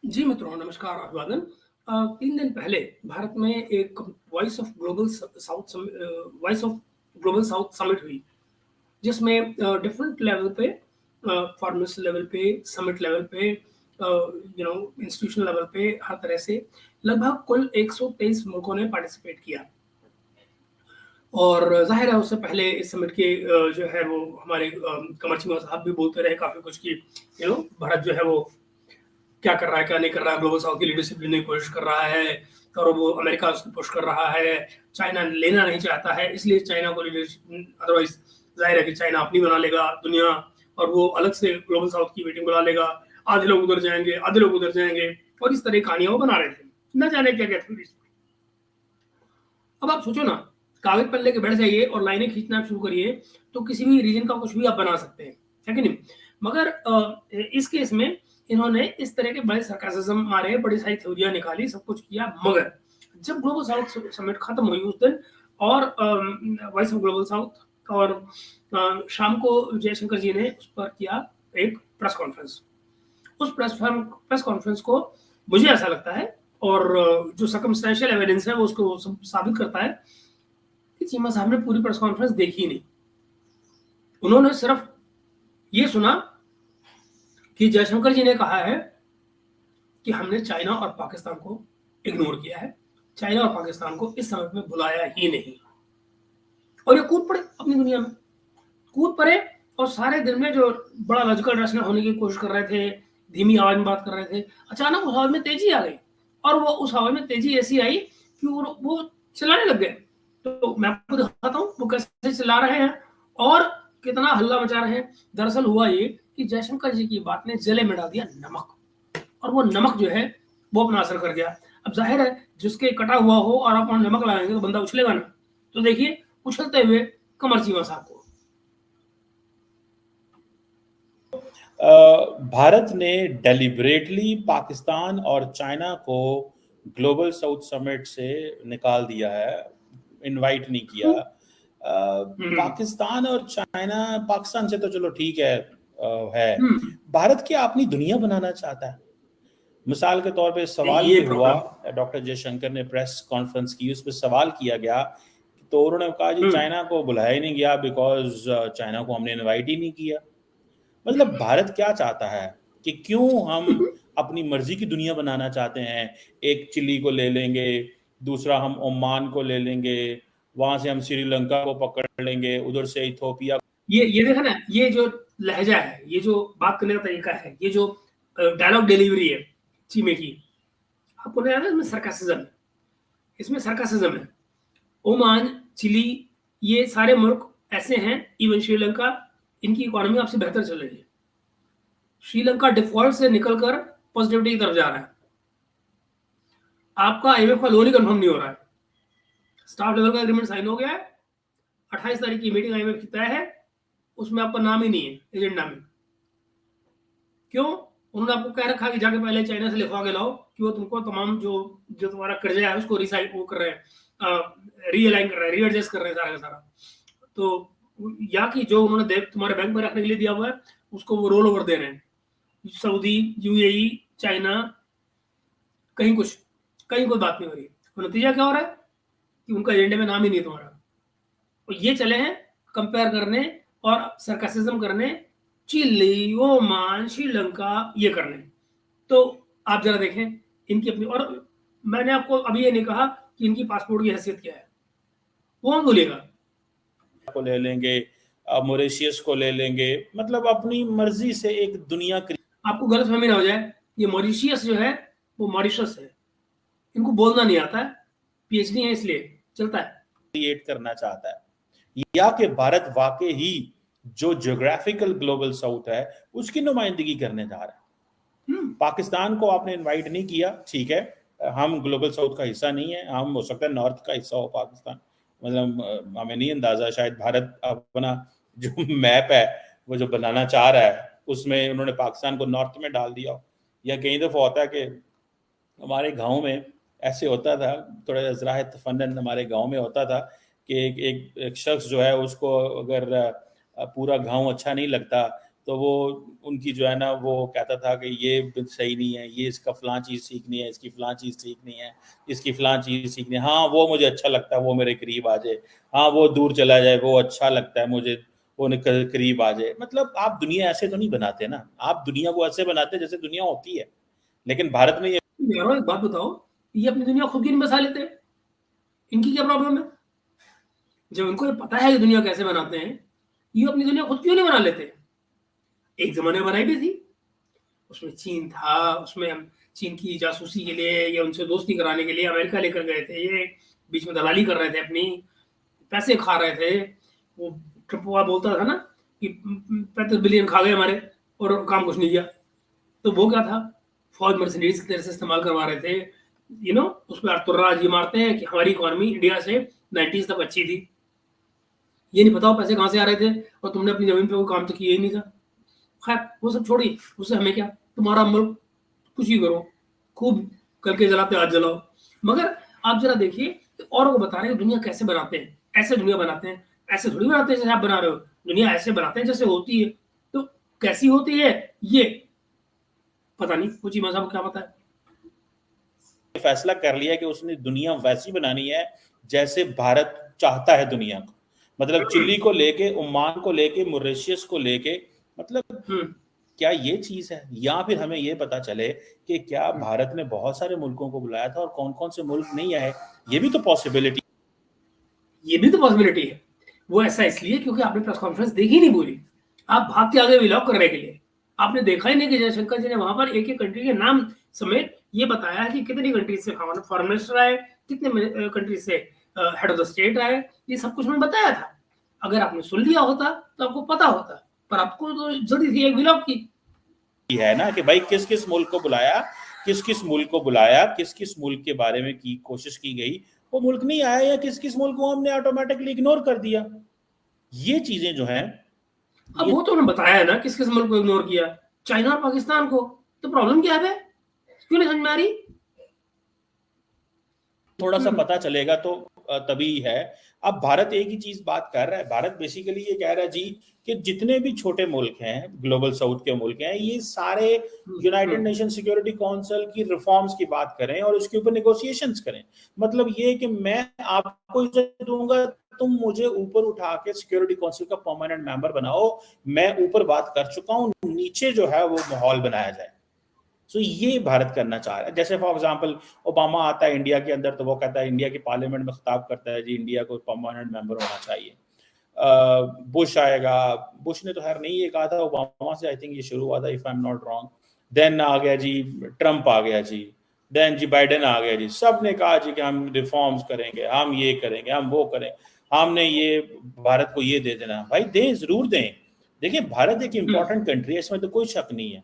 जी मित्रों, नमस्कार, अभिवादन। 3 दिन पहले भारत में एक voice of global south summit हुई, जिसमें डिफरेंट लेवल पे, फॉरेनर्स लेवल पे, समिट लेवल पे, इंस्टीट्यूशनल लेवल पे, हर तरह से लगभग कुल 123 मुल्कों ने पार्टिसिपेट किया। और ज़ाहिर है उससे पहले इस समिट के जो है वो हमारे कमर चीमा साहब भी बोलते रहे काफ़ी कुछ कि भारत जो है वो क्या कर रहा है, क्या नहीं कर रहा है, ग्लोबल साउथ की लीडरशिप लेने की कोशिश कर रहा है और वो अमेरिका उसको पुश कर रहा है, चाइना लेना नहीं चाहता है, इसलिए चाइना को लीडरशिप, अदरवाइज जाहिर है कि चाइना अपनी बना लेगा दुनिया और वो अलग से ग्लोबल साउथ की मीटिंग बुला लेगा, आधे लोग उधर जाएंगे, आधे लोग उधर जाएंगे और इस तरह की कहानियां वो बना रहे थे, न जाने क्या क्या थी। अब आप सोचो ना, कागज पर लेके बैठ जाइए और लाइनें खींचना शुरू करिए, तो किसी भी रीजन का कुछ भी आप बना सकते हैं, है कि नहीं? मगर इस केस में इन्होंने इस तरह के बड़े सरकासिज्म मारे, बड़ी सारी थ्योरियां निकाली, सब कुछ किया, मगर जब ग्लोबल साउथ समिट खत्म हुई उस दिन और वॉइस ऑफ ग्लोबल साउथ और शाम को जयशंकर जी ने उस पर किया एक प्रेस कॉन्फ्रेंस। उस प्रेस कॉन्फ्रेंस को मुझे ऐसा लगता है और जो सर्कमस्टेंशियल एविडेंस है वो उसको साबित करता है कि चीमा साहब ने पूरी प्रेस कॉन्फ्रेंस देखी ही नहीं। उन्होंने सिर्फ ये सुना कि जयशंकर जी ने कहा है कि हमने चाइना और पाकिस्तान को इग्नोर किया है, चाइना और पाकिस्तान को इस समिट में बुलाया ही नहीं, और ये कूद पड़े अपनी दुनिया में, कूद पड़े और सारे दिन में जो बड़ा लॉजिकल रचना होने की कोशिश कर रहे थे, धीमी आवाज में बात कर रहे थे, अचानक उस आवाज में तेजी आ गई और वो उस आवाज में तेजी ऐसी आई कि वो चिल्लाने लग गए। तो मैं आपको दिखाता हूँ वो कैसे चिल्ला रहे हैं और कितना हल्ला मचा रहे हैं। दरअसल हुआ ये कि जयशंकर जी की बात ने जले में डाल दिया नमक, और वो नमक जो है वो अपना असर कर गया। अब जाहिर है जिसके कटा हुआ हो और आप वहां नमक लगाएंगे तो बंदा उछलेगा ना। तो देखिए उछलते हुए कमर चीमा साहब को। भारत ने डेलिबरेटली पाकिस्तान और चाइना को ग्लोबल साउथ समिट से निकाल दिया है, इनवाइट नहीं किया। पाकिस्तान और चाइना, पाकिस्तान से तो चलो ठीक है, भारत क्या अपनी दुनिया बनाना चाहता है? मिसाल के तौर पे सवाल ये हुआ, डॉक्टर जयशंकर ने प्रेस कॉन्फ्रेंस की, उसमें सवाल किया गया तो उन्होंने कहा जी चाइना को बुलाया ही नहीं गया बिकॉज चाइना को हमने इनवाइट ही नहीं किया। मतलब भारत क्या चाहता है कि क्यों हम अपनी मर्जी की दुनिया बनाना चाहते हैं? एक चिली को ले लेंगे, दूसरा हम ओमान को ले लेंगे, वहां से हम श्रीलंका को पकड़ लेंगे, उधर से इथोपिया। ये देखा ना, ये जो लहजा है, ये जो बात करने का तरीका है, ये जो डायलॉग डिलीवरी है चीमे की, आपको नहीं याद है इसमें सरकासिज्म है, इसमें सरकासिज्म है। ओमान, चिली, ये सारे मुल्क ऐसे हैं, इवन श्रीलंका, इनकी इकोनॉमी आपसे बेहतर चल रही है। श्रीलंका डिफॉल्ट से निकलकर पॉजिटिविटी की तरफ जा रहा है। आपका आईएमएफ का लोन ही कंफर्म नहीं हो रहा है। स्टाफ लेवल का एग्रीमेंट साइन हो गया है, 28 तारीख की मीटिंग आईएमएफ की तय है, उसमें आपका नाम ही नहीं है एजेंडा में। क्यों? उन्होंने आपको कह रखा कि जाके पहले चाइना से लिखवा के लाओ कि वो तुमको तमाम जो तुम्हारा कर्जा है उसको रिसाइड वो कर रहे हैं, रीअलाइन कर रहे हैं, रीएडजस्ट कर रहे हैं सारा का सारा। तो या कि जो उन्होंने तुम्हारे बैंक में रखने के लिए दिया हुआ है उसको वो रोल ओवर दे रहे हैं। सऊदी, यूएई, चाइना, कहीं कोई बात नहीं हो रही। तो नतीजा क्या हो रहा है कि उनका एजेंडे में नाम ही नहीं तुम्हारा। और ये चले हैं कंपेयर करने और सरकासिज्म करने, चिली, ओमान, श्रीलंका ये करने। तो आप जरा देखें इनकी अपनी, और मैंने आपको अभी ये नहीं कहा कि इनकी पासपोर्ट की हैसियत क्या है, वो हम बोलेगा। को ले लेंगे, मॉरिशियस को ले लेंगे, मतलब अपनी मर्जी से एक दुनिया। आपको गलतफहमी ना हो जाए, ये मॉरिशियस जो है वो मॉरिशस है, इनको बोलना नहीं आता है, पीएचडी है इसलिए चलता है। क्रिएट करना चाहता है या कि भारत वाकई ही जो ज्योग्राफिकल ग्लोबल साउथ है उसकी नुमाइंदगी करने जा रहा है। पाकिस्तान को आपने इनवाइट नहीं किया, ठीक है, हम ग्लोबल साउथ का हिस्सा नहीं है, हम हो सकता है नॉर्थ का हिस्सा हो पाकिस्तान, मतलब हमें नहीं अंदाजा, शायद भारत अपना जो मैप है वो जो बनाना चाह रहा है उसमें उन्होंने पाकिस्तान को नॉर्थ में डाल दिया। या कई दफा होता है कि हमारे गांव में ऐसे होता था, थोड़ा जरा तफन्नन हमारे गांव में होता था कि एक शख्स जो है उसको अगर पूरा गांव अच्छा नहीं लगता तो वो उनकी जो है ना वो कहता था कि ये सही नहीं है, ये इसका फलां चीज़ सीखनी है, इसकी फलां चीज़ सीखनी है, इसकी फलां चीज़ सीखनी है। हाँ, वो मुझे अच्छा लगता है, वो मेरे करीब आ जाए। हाँ, वो दूर चला जाए, वो अच्छा लगता है मुझे, वो करीब आ जाए। मतलब आप दुनिया ऐसे तो नहीं बनाते ना, आप दुनिया को ऐसे बनाते जैसे दुनिया होती है। लेकिन भारत में ये यार एक बात बताओ, ये अपनी दुनिया खुद ही नहीं बसा लेते, इनकी क्या प्रॉब्लम है? जब इनको ये पता है कि दुनिया कैसे बनाते हैं, ये अपनी दुनिया खुद क्यों नहीं बना लेते? एक जमाने में बनाई भी थी, उसमें चीन था, उसमें हम चीन की जासूसी के लिए या उनसे दोस्ती कराने के लिए अमेरिका लेकर गए थे, ये बीच में दलाली कर रहे थे, अपनी पैसे खा रहे थे। वो ट्रम्प बोलता था ना कि 35 बिलियन खा गए हमारे और काम कुछ नहीं किया। तो वो क्या था, फौज मर्सिडीज की तरह से इस्तेमाल करवा रहे थे, उस पर तुर्राज ये मारते हैं कि हमारी इकोनॉमी इंडिया से 90s तक अच्छी थी। ये नहीं बताओ पैसे कहाँ से आ रहे थे, और तुमने अपनी जमीन पे कोई काम तो किया ही नहीं था। खैर वो सब छोड़िए, उससे हमें क्या, तुम्हारा मुल्क कुछ ही करो, खूब कल के जलाते आज जलाओ। मगर आप जरा देखिए, औरों को बता रहे हैं दुनिया कैसे बनाते हैं, ऐसे दुनिया बनाते हैं, ऐसे थोड़ी बनाते हैं जैसे आप बना रहे हो, दुनिया ऐसे बनाते हैं जैसे होती है। तो कैसी होती है ये पता नहीं, कुछ ही मजहब क्या पता है। फैसला कर लिया कि उसने दुनिया वैसी बनानी है जैसे भारत चाहता है दुनिया को। मतलब चिली को लेके, ओमान को लेके, मॉरिशस को लेके, मतलब क्या ये चीज है? या फिर हमें ये पता चले कि क्या भारत ने बहुत सारे मुल्कों को बुलाया था और कौन कौन से मुल्क नहीं आए, ये भी तो पॉसिबिलिटी है। वो ऐसा इसलिए क्योंकि आपने प्रेस कॉन्फ्रेंस देखी नहीं पूरी, आप भाग के आगे व्लॉग करने के लिए। आपने देखा ही नहीं कि जयशंकर जी ने वहां पर एक एक कंट्री के नाम समेत ये बताया कि कितनी कंट्री से फॉरेन मिनिस्टर आए, कितने कंट्री से हेड ऑफ द स्टेट आए, ये सब कुछ मैंने बताया था। अगर आपने सुन लिया होता तो आपको पता होता, पर आपको तो जरूरी थी एक व्लॉग की। है ना कि भाई किस किस मुल्क को बुलाया, किस किस मुल्क को बुलाया, किस किस मुल्क के बारे में की कोशिश की गई, वो मुल्क नहीं आया, या किस किस मुल्क को हमने ऑटोमेटिकली इग्नोर कर दिया। ये चीजें जो हैं, अब वो तो उन्होंने बताया है ना किस किस मुल्क को इग्नोर किया, चाइना और पाकिस्तान को। तो प्रॉब्लम क्या है, क्यों नहीं समझ में आ रही? थोड़ा सा पता चलेगा तो तभी है। अब भारत एक ही चीज बात कर रहा है, भारत बेसिकली ये कह रहा है जी कि जितने भी छोटे मुल्क हैं, ग्लोबल साउथ के मुल्क हैं, ये सारे यूनाइटेड नेशन सिक्योरिटी काउंसिल की रिफॉर्म्स की बात करें और उसके ऊपर नेगोशिएशंस करें। मतलब ये कि मैं आपको इज्जत दूंगा, तुम मुझे ऊपर उठा के सिक्योरिटी काउंसिल का परमानेंट मेंबर बनाओ, मैं ऊपर बात कर चुका हूं, नीचे जो है वो माहौल बनाया जाए। सो ये भारत करना चाह रहा है। जैसे फॉर एग्जांपल ओबामा आता है इंडिया के अंदर, तो वो कहता है, इंडिया की पार्लियामेंट में खिताब करता है जी इंडिया को परमानेंट मेंबर होना चाहिए। बुश आएगा, बुश ने तो खैर नहीं ये कहा था, ओबामा से आई थिंक ये शुरू हुआ था if I am not wrong. Then आ गया जी ट्रंप आ गया जी, देन जी बाइडेन आ गया जी, सब ने कहा जी कि हम रिफॉर्म्स करेंगे, हम ये करेंगे, हम वो करें, हमने ये भारत को ये दे देना। भाई दें, जरूर दें। देखिए भारत एक इंपॉर्टेंट कंट्री है, इसमें तो कोई शक नहीं है,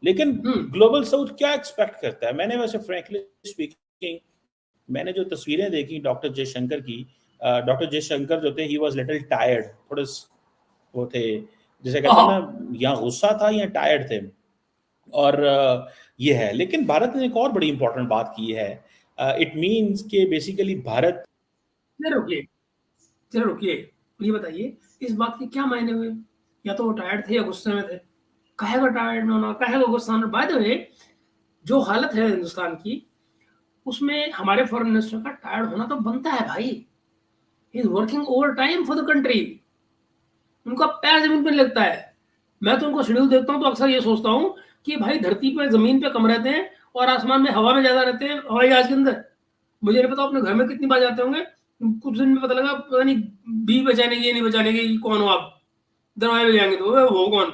लेकिन ग्लोबल साउथ क्या एक्सपेक्ट करता है? मैंने वैसे फ्रैंकली स्पीकिंग, मैंने जो तस्वीरें देखी डॉक्टर जयशंकर की, डॉक्टर जयशंकर जो थे ही वाज लिटिल टायर्ड, थोड़े वो थे, जैसे कहते हैं ना, या गुस्सा था या टायर्ड थे। और ये है। लेकिन भारत ने एक और बड़ी इंपॉर्टेंट बात की है, इट मींस के बेसिकली भारत। चलो रुकिए, ये बताइए इस बात के क्या मायने हुए? या तो वो टायर्ड थे या गुस्से में थे। कहेगा टायर्ड होना, कहेगा गुस्सा होना। बाय द वे, जो हालत है हिंदुस्तान की, उसमें हमारे फॉरेन मिनिस्टर का टायर्ड होना तो बनता है भाई। He is working over time for the country. उनका पैर जमीन पर लगता है। मैं तो उनको शेड्यूल देखता हूँ तो अक्सर ये सोचता हूँ कि भाई धरती पे जमीन पे कम रहते हैं और आसमान में हवा में ज्यादा रहते हैं, हवाई जहाज के अंदर। मुझे नहीं पता अपने घर में कितनी बार जाते होंगे, कुछ दिन में पता लगा पता नहीं बीवी बचाने की, ये नहीं बचाने की, कौन हो आप, दरवाजे में जाएंगे तो वो कौन।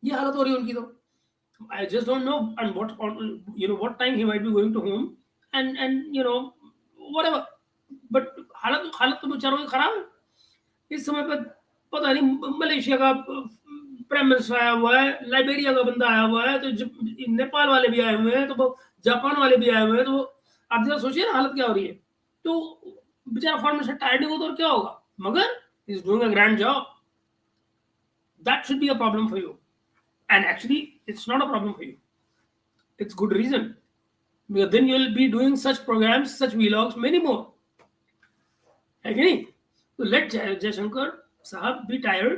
ये हालत हो रही है उनकी। तो I just don't know and what time he might be going to home and whatever, but हालत तो बेचारों की खराब है। इस समय पे पता नहीं मलेशिया का प्राइम मिनिस्टर आया हुआ है, लाइबेरिया का बंदा आया हुआ है, तो नेपाल वाले भी आए हुए हैं, तो जापान वाले भी आए हुए हैं। तो आप जरा सोचिए ना हालत क्या हो रही है। तो बेचारा फॉरेन मिनिस्टर टायर्ड हो तो क्या होगा, मगर he is doing a grand job. That should be a problem for you, and actually it's not a problem for you. It's good reason, because then you'll be doing such programs, such vlogs, many more. Okay? So let Jaishankar sahab be tired,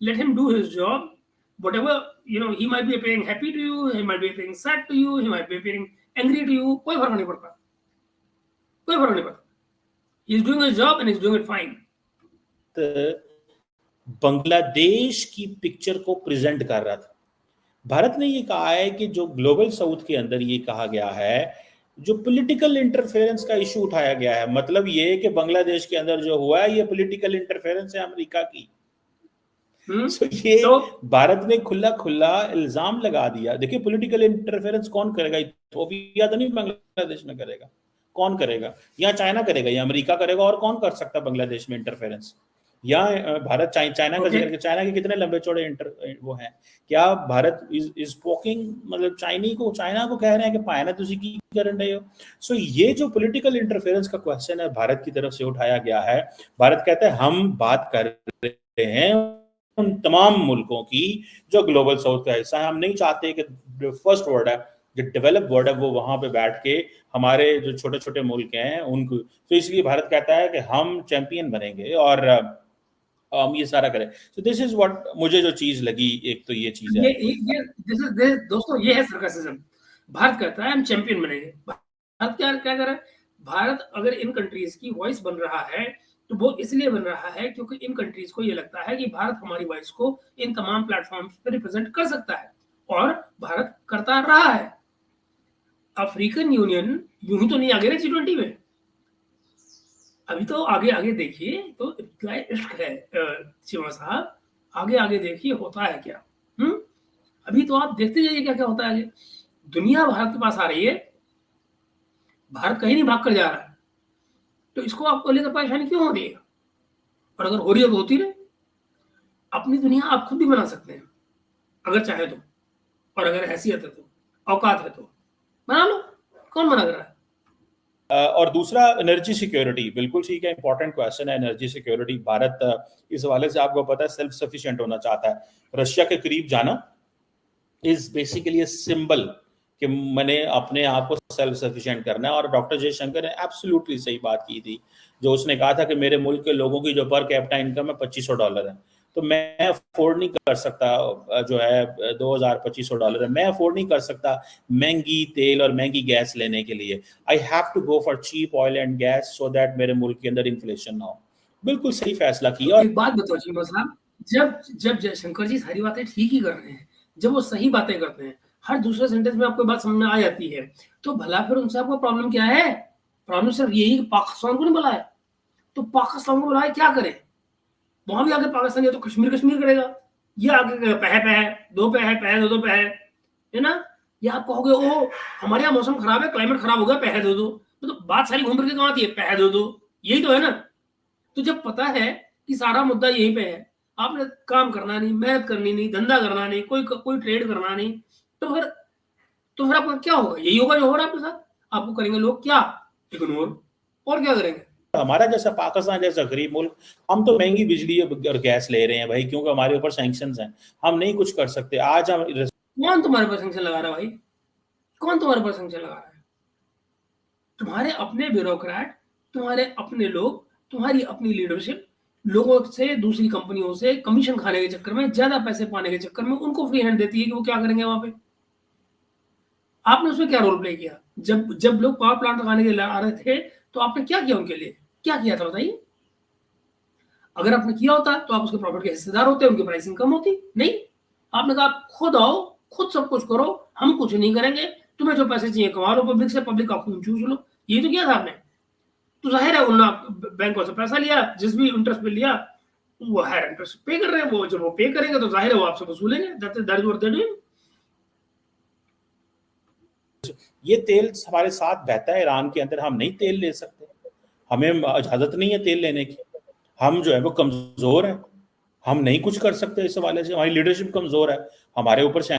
let him do his job. Whatever, he might be appearing happy to you, he might be appearing sad to you, he might be appearing angry to you. कोई फर्क नहीं पड़ता, कोई फर्क नहीं पड़ता. He is doing his job and he is doing it fine. Bangladesh की picture को प्रेजेंट कर रहा था. भारत ने ये कहा है कि जो ग्लोबल साउथ के अंदर ये कहा गया है, जो पॉलिटिकल इंटरफेरेंस का इशू उठाया गया है, मतलब ये है कि बांग्लादेश के अंदर जो हुआ है ये पॉलिटिकल इंटरफेरेंस है अमेरिका की. ये भारत ने खुला खुला इल्जाम लगा दिया. देखिए, पॉलिटिकल इंटरफेरेंस कौन करेगा? इथियोपिया तो नहीं बांग्लादेश में करेगा. कौन करेगा? या चाइना करेगा या अमेरिका करेगा. और कौन कर सकता है बांग्लादेश में इंटरफेरेंस? या भारत चाइना का जिक्र, चाइना के कितने लंबे चौड़े वो हैं. क्या भारत इज पोकिंग, मतलब चाइना को कह रहे हैं कि पायना तुसी की कर रहे हो. सो ये जो पॉलिटिकल इंटरफेरेंस का क्वेश्चन है भारत की तरफ से उठाया गया है. भारत कहता है हम बात कर रहे हैं उन तमाम मुल्कों की जो ग्लोबल साउथ का हिस्सा है. हम नहीं चाहते कि फर्स्ट वर्ल्ड है, जो डेवलप वर्ल्ड है, वो वहां पे बैठ के हमारे जो छोटे छोटे मुल्क हैं उनको. तो इसलिए भारत कहता है कि हम चैंपियन बनेंगे और हम ये सारा करें. सो दिस इज व्हाट मुझे जो चीज लगी, एक तो ये चीज है. ये दोस्तों, ये है सरकासिज्म. भारत कहता है हम चैंपियन बनेंगे. भारत क्या कर रहा है? भारत अगर इन कंट्रीज की वॉइस बन रहा है तो वो इसलिए बन रहा है क्योंकि इन कंट्रीज को ये लगता है कि भारत हमारी वॉइस को इन तमाम प्लेटफॉर्म्स पर रिप्रेजेंट कर सकता है, और भारत करता रहा है. अफ्रीकन यूनियन यूं ही तो नहीं आगे ना G20 में. अभी तो आगे देखिए, तो क्या इश्क है चिमा साहब. आगे देखिए होता है क्या. अभी तो आप देखते जाइए क्या क्या होता है. दुनिया भारत के पास आ रही है, भारत कहीं नहीं भाग कर जा रहा है. तो इसको आपको लेकर परेशानी क्यों हो रही है? और अगर हो रही है तो होती रहे. अपनी दुनिया आप खुद भी बना सकते हैं अगर चाहे तो, और अगर हैसियत है तो, औकात है तो बना लो. कौन मना कर रहा है? और दूसरा, एनर्जी सिक्योरिटी. बिल्कुल ठीक है, इंपॉर्टेंट क्वेश्चन है एनर्जी सिक्योरिटी. भारत इस हवाले से आपको पता है सेल्फ सफिशिएंट होना चाहता है. रशिया के करीब जाना इज बेसिकली अ सिंबल कि मैंने अपने आप को सेल्फ सफिशिएंट करना है. और डॉक्टर जयशंकर ने एब्सोल्युटली सही बात की थी, जो उसने कहा था कि मेरे मुल्क के लोगों की जो पर कैपिटा इनकम है $2500 है, तो मैं अफोर्ड नहीं कर सकता, जो है $2000-2500 है, मैं अफोर्ड नहीं कर सकता महंगी तेल और महंगी गैस लेने के लिए. I have to go for cheap oil and gas so that मेरे मुल्क के अंदर इन्फ्लेशन ना हो. बिल्कुल सही फैसला किया. एक बात बताओ चिमा साहब, जब जयशंकर जी सारी बातें ठीक ही कर रहे हैं, जब वो सही बातें करते हैं, हर दूसरे सेंटेंस में आपको बात समझ में आ जाती है, तो भला फिर उनसे आपको प्रॉब्लम क्या है? प्रॉब्लम सिर्फ यही कि पाकिस्तान को नहीं बुलाया. तो पाकिस्तान को बुलाया क्या करे? वहां भी आगे पाकिस्तान या तो कश्मीर करेगा, ये आगे पह दो पे है ना. या आप कहोगे ओ हमारे यहाँ मौसम खराब है, क्लाइमेट खराब हो गया, पह दो. तो बात सारी घूम फिर के कहाँ आती है? पह दो. यही तो है ना. तो जब पता है कि सारा मुद्दा यहीं पे है, आपने काम करना नहीं, मेहनत करनी नहीं, धंधा करना नहीं, कोई ट्रेड करना नहीं, तो फिर आपका क्या होगा? यही होगा जो हो रहा है आपके साथ. आपको करेंगे लोग क्या? इग्नोर. और क्या करेंगे? हमारा जैसा पाकिस्तान जैसा गरीब मुल्क, हम तो महंगी बिजली और गैस ले रहे हैं भाई, क्योंकि हमारे ऊपर सैंक्शंस हैं. हम नहीं कुछ कर सकते. आज हम कौन तुम्हारे पर सैंक्शन लगा रहा है भाई? कौन तुम्हारे पर सैंक्शन लगा रहा है? तुम्हारे अपने ब्यूरोक्रेट, तुम्हारे अपने लोग, तुम्हारी अपनी लीडरशिप लोगों से, दूसरी कंपनियों से कमीशन खाने के चक्कर में, ज्यादा पैसे पाने के चक्कर में उनको फ्री हैंड देती है कि वो क्या करेंगे वहां पे. आपने उसमें क्या रोल प्ले किया? जब लोग पावर प्लांट लगाने के लिए आ रहे थे तो आपने क्या किया उनके लिए? क्या किया था बताइए? अगर आपने किया होता तो आप उसके प्रॉफिट के हिस्सेदार होते, उनकी प्राइसिंग कम होती. नहीं, आपने कहा खुद आओ, खुद सब कुछ करो, हम कुछ नहीं करेंगे, तुम्हें जो पैसे चाहिए कमा लो पब्लिक से, पब्लिक का खून चूस लो. ये तो किया था आपने. तो जाहिर है उन्होंने बैंकों से पैसा लिया, जिस भी इंटरेस्ट पे लिया वो हायर इंटरेस्ट पे कर रहे हैं. वो जब वो पे करेंगे तो जाहिर है वो आपसे वसूलेंगे. That is what they doing. ये तेल हमारे साथ बहता है ईरान के अंदर, हम नहीं तेल ले सकते, हमें इजाजत नहीं है तेल लेने की. हम जो है वो कमजोर है, हम नहीं कुछ कर सकते इस हवाले से. हमारी लीडरशिप कमजोर है, हमारे ऊपर से.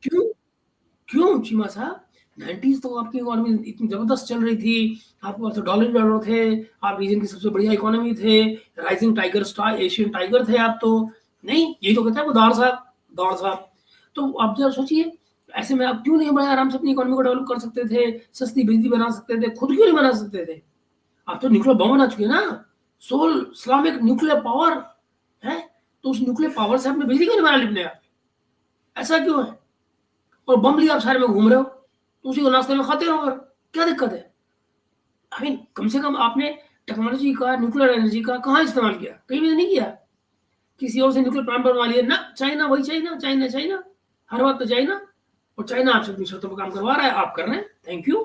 क्यों चिमा साहब? 90s तो आपकी इकोनॉमी इतनी जबरदस्त चल रही थी, आपके पास तो डॉलर थे, आप रीजन की सबसे बढ़िया इकोनॉमी थे, rising tiger star, Asian tiger थे आप. तो नहीं, यही तो कहता है वो दौड़ साहब. तो आप जरा सोचिए, ऐसे में आप क्यों नहीं बड़े आराम से अपनी इकोनॉमी को डेवलप कर सकते थे, सस्ती बिजली बना सकते थे, खुद क्यों नहीं बना सकते थे? आप तो न्यूक्लियर बम बना चुके ना, सोल इस्लामिक न्यूक्लियर पावर है. तो उस न्यूक्लियर पावर से आपने बिजली क्यों नहीं बना ली अपने आप? ऐसा क्यों है? और बम लिया आप सारे में घूम रहे हो, तो उसी को नाश्ते में खाते रहो, क्या दिक्कत है? आई मीन कम से कम आपने टेक्नोलॉजी का, न्यूक्लियर एनर्जी का कहाँ इस्तेमाल किया? कहीं भी नहीं किया। किसी और से न्यूक्लियर प्लांट बनवा लिया ना, चाइना वही चाइना, चाइना चाइना, हर बात तो चाइना। और चाइना आपसे अपनी शर्तों पर काम करवा रहा है, आप कर रहे हैं, थैंक यू।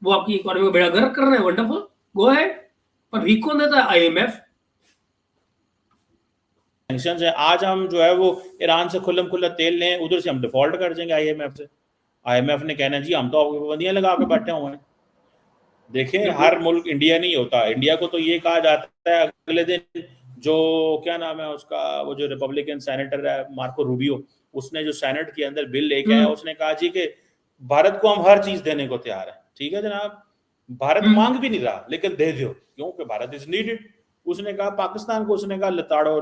वो आपकी इकोनॉमी में बेड़ा गर्क कर रहे हैं, वंडरफुल, गो अहेड। पर वीक कौन देता है? आईएमएफ। सैंक्शंस है, आज हम जो है वो ईरान से खुल्लम खुल्ला तेल लें, उधर से हम डिफॉल्ट कर जाएंगे आईएमएफ से। आईएमएफ ने कहना जी हम तो आपको पाबंदियां लगा के बैठे हुए हैं। देखें, हर मुल्क इंडिया नहीं होता। इंडिया को तो ये कहा जाता है, अगले दिन जो क्या नाम है उसका, वो जो रिपब्लिकन सेनेटर है मार्को रूबियो, उसने जो सेनेट के अंदर बिल लेके आया, उसने कहा जी कि भारत को हम हर चीज देने को तैयार है। ठीक है जनाब, भारत मांग भी नहीं रहा लेकिन दे दो, क्योंकि भारत इज नीडेड। उसने कहा पाकिस्तान को, उसने कहा लताड़ो,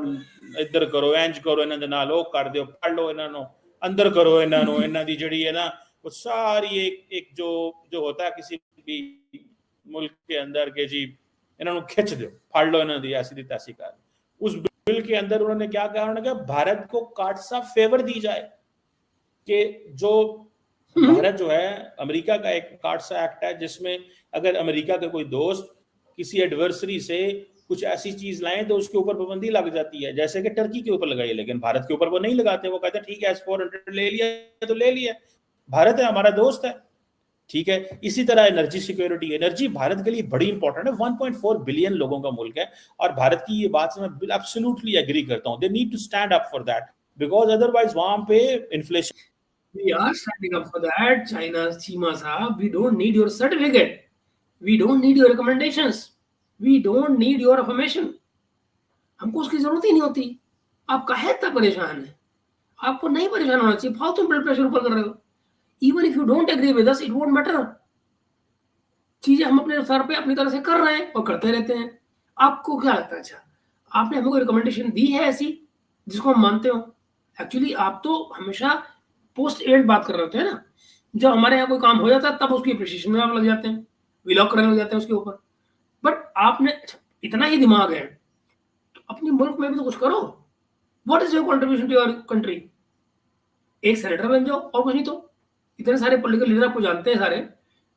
इधर करो, इंज करो, इन्होंने नाल ओ कर दो, फड़ लो इन्होंने, अंदर करो इन्होंने, इन्हों की जिहड़ी है ना वो सारी एक जो होता है किसी भी मुल्क के अंदर के जी इन्होंने खिंच दो, फड़ लो इन्होंने दी, ऐसी तैसी कर। उस बिल के अंदर उन्होंने क्या कहा? उन्होंने कहा भारत को कार्ड सा फेवर दी जाए कि जो भारत जो है, अमेरिका का एक कार्ड सा एक्ट है जिसमें अगर अमेरिका का कोई दोस्त किसी एडवर्सरी से कुछ ऐसी चीज लाएं तो उसके ऊपर पाबंदी लग जाती है, जैसे कि टर्की के ऊपर लगाई, लेकिन भारत के ऊपर वो नहीं लगाते। वो कहते हैं ठीक है, S-400 ले लिया तो ले लिया, भारत है हमारा दोस्त है, ठीक है। इसी तरह एनर्जी सिक्योरिटी, एनर्जी भारत के लिए बड़ी इंपॉर्टेंट है। 1.4 बिलियन लोगों का मुल्क है और भारत की ये बात से मैं एब्सोल्युटली एग्री करता हूं। They need to stand up for that, because otherwise वहां पे inflation. We are standing up for that, China, Chima sahab. We don't need your certificate. We don't need your recommendations. We don't need your affirmation. हमको उसकी जरूरत ही नहीं होती। आप काहे इतना परेशान है? आपको नहीं परेशान होना चाहिए, फालतू ब्लड प्रेशर ऊपर कर रहे हो। Even if you don't agree with us, it won't matter. चीजें हम अपने स्तर पे अपनी तरह से कर रहे हैं और करते रहते हैं। आपको क्या लगता है? अच्छा, आपने हमें कोई रिकमेंडेशन दी है ऐसी जिसको हम मानते हो? एक्चुअली आप तो हमेशा पोस्ट इवेंट बात कर रहे होते हैं ना, जब हमारे यहाँ कोई काम हो जाता है तब उसकी अप्रिशिएशन में आप लग जाते हैं, व्लॉग करने लग जाते हैं उसके ऊपर। बट आपने इतना ही दिमाग है तो अपने मुल्क में भी तो कुछ करो। What is your contribution to your country? एक सेनेटर बन जाओ और कुछ नहीं तो। इतने सारे पॉलिटिकल लीडर आपको जानते हैं सारे,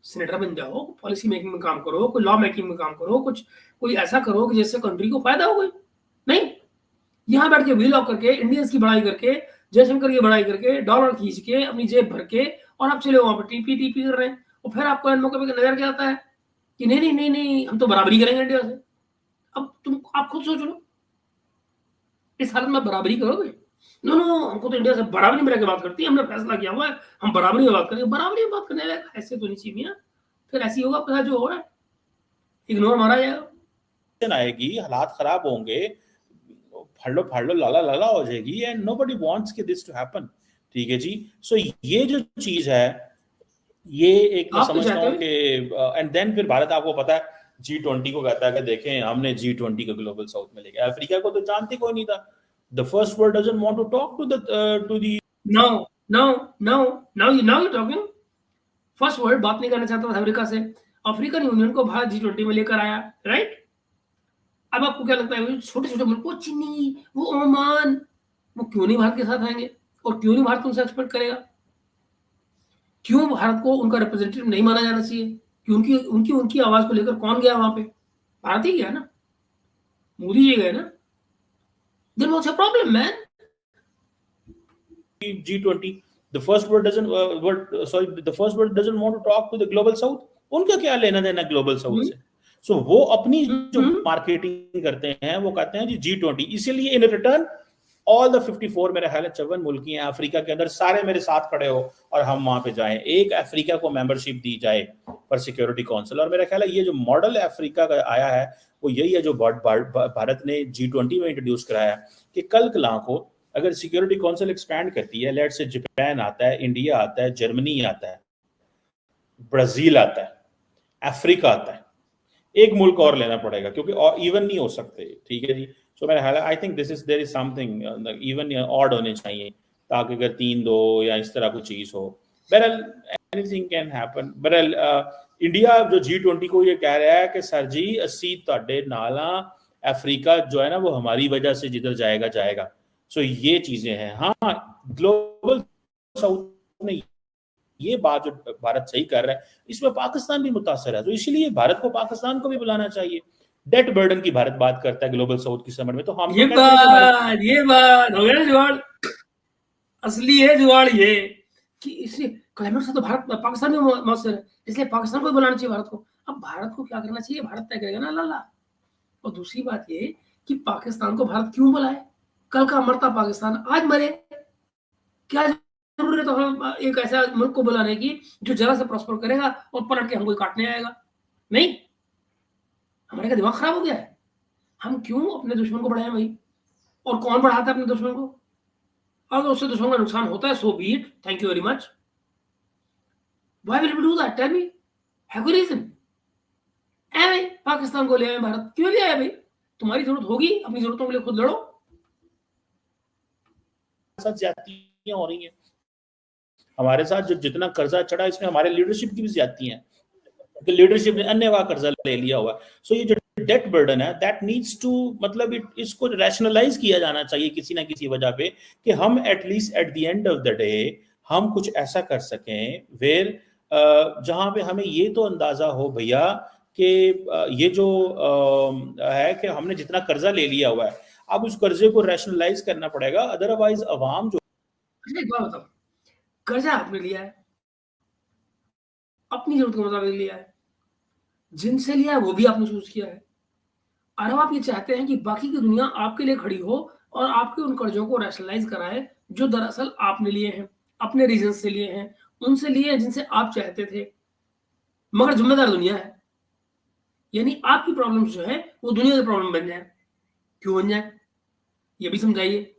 सेनेटर बन जाओ, पॉलिसी मेकिंग में काम करो, कोई लॉ मेकिंग में काम करो, कुछ कोई ऐसा करो कि जिससे कंट्री को फायदा हो। कोई नहीं, यहाँ बैठ के व्लॉग करके, इंडियंस की बड़ाई करके, जयशंकर की बड़ाई करके, डॉलर खींच के, अपनी जेब भर के, और आप चले वहां पर टीपी कर रहे हैं। और फिर आपको इन मौके पर नजर क्या आता है कि नहीं नहीं नहीं नहीं, हम तो बराबरी करेंगे इंडिया से। अब तुम आप खुद सोच लो, इस हालत में बराबरी करोगे? नो नो, हमको तो इंडिया से बराबरी में रहकर बात करती है, हमने फैसला किया हुआ है, हम बराबरी में बात करेंगे। बराबरी में बात करने लगा ऐसे तो नहीं चाहिए मियां। फिर ऐसी होगा आपके साथ जो हो रहा है, इग्नोर मारा जाएगा, आएगी, हालात खराब होंगे, फाड़ लो लाला लाला हो जाएगी, एंड नोबडी वांट्स कि दिस टू हैपन। ठीक है जी। सो ये जो चीज है, ये एक मैं समझता हूँ कि एंड देन फिर भारत, आपको पता है, G20 को कहता है कि देखें हमने G20 को ग्लोबल साउथ में लेके, अफ्रीका को तो जानते कोई नहीं था। The first world doesn't want to talk to the now you're talking। First world बात नहीं करना चाहता था अफ्रीका से, अफ्रीकन यूनियन को भारत G20 में लेकर आया, राइट? अब आपको क्या लगता है छोटे छोटे मुल्क, वो चीनी, वो ओमान, वो क्यों नहीं भारत के साथ आएंगे? और क्यों नहीं भारत उनसे एक्सपेक्ट करेगा? क्यों भारत को उनका रिप्रेजेंटेटिव नहीं माना जाना चाहिए? क्योंकि उनकी आवाज को लेकर कौन गया वहां पे? भारत ही गया ना, मोदी जी गए ना। Then what's the problem man? G20, the first world doesn't want to talk to the global south। उनका क्या लेना देना ग्लोबल साउथ से? सो वो अपनी जो मार्केटिंग करते हैं वो कहते हैं जी G20, इसीलिए इन रिटर्न ऑल द 54 मेरे ख्याल है 54 मुल्क हैं अफ्रीका के अंदर, सारे मेरे साथ खड़े हो और हम वहां पे जाएं, एक अफ्रीका को मेंबरशिप दी जाए फॉर सिक्योरिटी काउंसिल। और मेरा ख्याल है ये जो मॉडल अफ्रीका का आया है वो यही है जो भारत ने G20 में इंट्रोड्यूस कराया कि कल कला को अगर सिक्योरिटी काउंसिल एक्सपैंड करती है, लेट्स से जापान आता है, इंडिया आता है, जर्मनी आता है, ब्राजील आता है, अफ्रीका आता है, एक मुल्क और लेना पड़ेगा क्योंकि इवन नहीं हो सकते। ठीक है जी। सो मेरा ख्याल है I think there is something even या ऑड होने चाहिए ताकि अगर 3-2 या इस तरह कुछ चीज हो। बहरहाल एनीथिंग कैन हैपन। बहरहाल इंडिया जो G20 को ये कह रहा है कि सर जी 80 ਤੁਹਾਡੇ ਨਾਲ अफ्रीका जो है ना वो हमारी वजह से जिधर जाएगा जाएगा। सो ये चीजें हैं। हाँ, ग्लोबल साउथ में ये बात जो भारत सही कर रहा है, इसमें पाकिस्तान भी मुतासर है, तो इसलिए भारत को पाकिस्तान को भी बुलाना चाहिए। डेट बर्डन की भारत बात करता है ग्लोबल साउथ की समझ में, तो हम ये तो कहते हैं कि ये बात हो गया जुगाड़। असली है जुगाड़ ये कि इसलिए क्लाइमेट से तो भारत पाकिस्तान में मुतासर है, इसलिए पाकिस्तान को बुलाना चाहिए भारत को। अब भारत को क्या करना चाहिए, भारत तय करेगा ना अल्लाह। और दूसरी बात ये कि पाकिस्तान को भारत क्यों बुलाए, कल का मरता पाकिस्तान आज मरे, क्या जरूरत है हम एक ऐसा मुल्क को बुलाने की जो जरा से प्रॉस्पर करेगा और पलट के हमको काटने आएगा। नहीं, हमारे का दिमाग खराब हो गया है। हम क्यों अपने दुश्मन को बढ़ाएं भाई, और कौन बढ़ाता है अपने दुश्मन को? अगर उससे दुश्मन का नुकसान होता है, so be it, thank you very much. Why will we do that, tell me, have a reason. ए भाई, पाकिस्तान को ले आए भारत, क्यों ले आए भाई? तुम्हारी जरूरत होगी, अपनी जरूरतों के लिए खुद लड़ो। साथ ज्यादतियां हो रही हैं, हमारे साथ जो जितना कर्जा चढ़ा इसमें हमारे लीडरशिप की भी ज्यादती है, तो लीडरशिप ने अन्य कर्जा ले लिया हुआ। सो ये जो डेट बर्डन है दैट नीड्स टू, मतलब इसको रैशनलाइज किया जाना चाहिए किसी ना किसी वजह पे, कि हम at least at the end of the day हम कुछ ऐसा कर सकें वेयर जहां पे हमें ये तो अंदाजा हो भैया कि ये जो है कि हमने जितना कर्जा ले लिया हुआ है, अब उस कर्जे को रैशनलाइज करना पड़ेगा, अदरवाइज अवाम जो। एक बात बताओ, कर्जा आपने लिया है, अपनी जरूरत के मुताबिक लिया है, जिनसे लिया है वो भी आपने चूज किया है, और अब आप ये चाहते हैं कि बाकी की दुनिया आपके लिए खड़ी हो और आपके उन कर्जों को रैशनलाइज कराए जो दरअसल आपने लिए हैं, अपने रीजन से लिए हैं, उनसे लिए हैं जिनसे आप चाहते थे, मगर जिम्मेदार दुनिया है। यानी आपकी प्रॉब्लम जो है वो दुनिया की प्रॉब्लम बन जाए। क्यों बन जाए, ये भी समझाइए।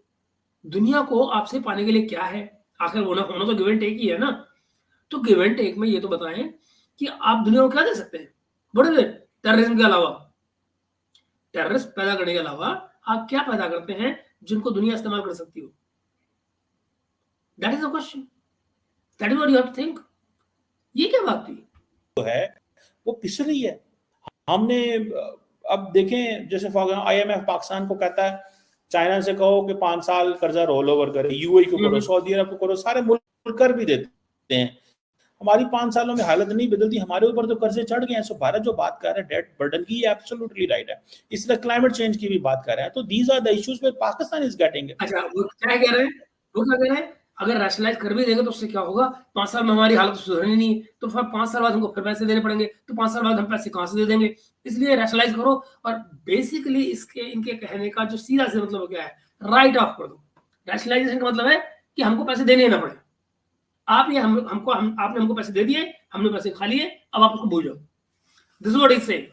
दुनिया को आपसे पाने के लिए क्या है, आखिर होना तो गिव एंड टेक ही है ना। तो गिव एंड टेक में ये तो बताएं कि आप दुनिया को क्या दे सकते हैं, बड़े टेररिज्म के अलावा, टेररिस्ट पैदा करने के अलावा आप क्या पैदा करते हैं जिनको दुनिया इस्तेमाल कर सकती हो? That is the question, that is what you have to think. ये क्या बात थी है वो पिस रही है। हमने अब देखें, जैसे IMF पाकिस्तान को कहता है चाइना से कहो कि 5 साल कर्जा रोल ओवर करे, यूएई को करो, सऊदी अरब को करो, सारे मुल्क कर भी देते हैं। हमारी 5 सालों में हालत नहीं बदलती, हमारे ऊपर तो कर्जे चढ़ गए हैं। सो भारत जो बात कर रहा है डेट बर्डन की, ये एब्सोल्युटली राइट है। इसलिए क्लाइमेट चेंज की भी बात कर रहे हैं, तो these are the issues where Pakistan is getting. अच्छा, वो क्या कह रहे हैं, वो क्या कह रहे हैं, अगर रैशनलाइज कर भी देंगे तो उससे क्या होगा, 5 साल में हमारी हालत सुधरनी नहीं, तो फिर 5 साल बाद हमको फिर पैसे देने पड़ेंगे, तो 5 साल बाद हम पैसे कहां से दे देंगे? इसलिए रैशनलाइज करो। और बेसिकली इसके इनके कहने का जो सीधा से मतलब क्या है, राइट ऑफ कर दो। रैशनलाइजेशन का मतलब है कि हमको पैसे देने ना पड़े। आप ये आपने हमको पैसे दे दिए, हमने पैसे खा लिए, अब आप उसको भूल जाओ। This is what is saying.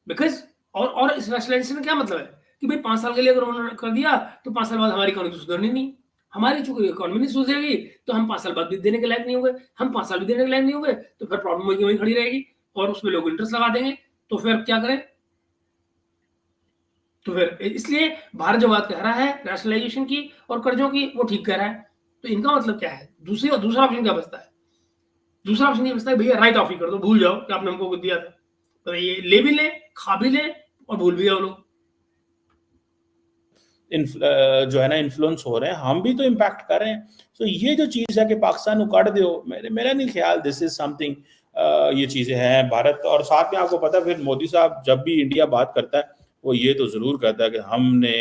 Because और इस रैशनलाइजेशन में क्या मतलब है कि भाई 5 साल के लिए अगर उन्होंने कर दिया तो 5 साल बाद हमारी इकोनॉमी सुधरनी नहीं, हमारी चूंकि इकोनॉमी नहीं सुधरेगी तो हम 5 साल बाद भी देने के लायक नहीं होंगे, हम 5 साल भी देने के लायक नहीं होंगे, तो फिर प्रॉब्लम वही खड़ी रहेगी और उसमें लोग इंटरेस्ट लगा देंगे। तो फिर क्या करें? तो फिर इसलिए भारत जो बात कह रहा है रैशनलाइजेशन की और कर्जों की, वो ठीक कह रहा है। तो इनका मतलब क्या है, दूसरा ऑप्शन क्या बचता है? दूसरा ऑप्शन ये बचता है भैया राइट ऑफ ही कर दो, भूल जाओ कि आपने हमको दिया था, तो ये ले भी ले, खा भी ले और भूल भी जाओ लोग। जो है ना इन्फ्लुएंस हो रहे हैं, हम भी तो इम्पैक्ट कर रहे हैं। तो ये जो चीज है कि पाकिस्तान उकाड़ दो, मेरा नहीं ख्याल दिस इज समथिंग, ये चीजें हैं भारत। और साथ में आपको पता है फिर मोदी साहब जब भी इंडिया बात करता है वो ये तो जरूर कहता है कि हमने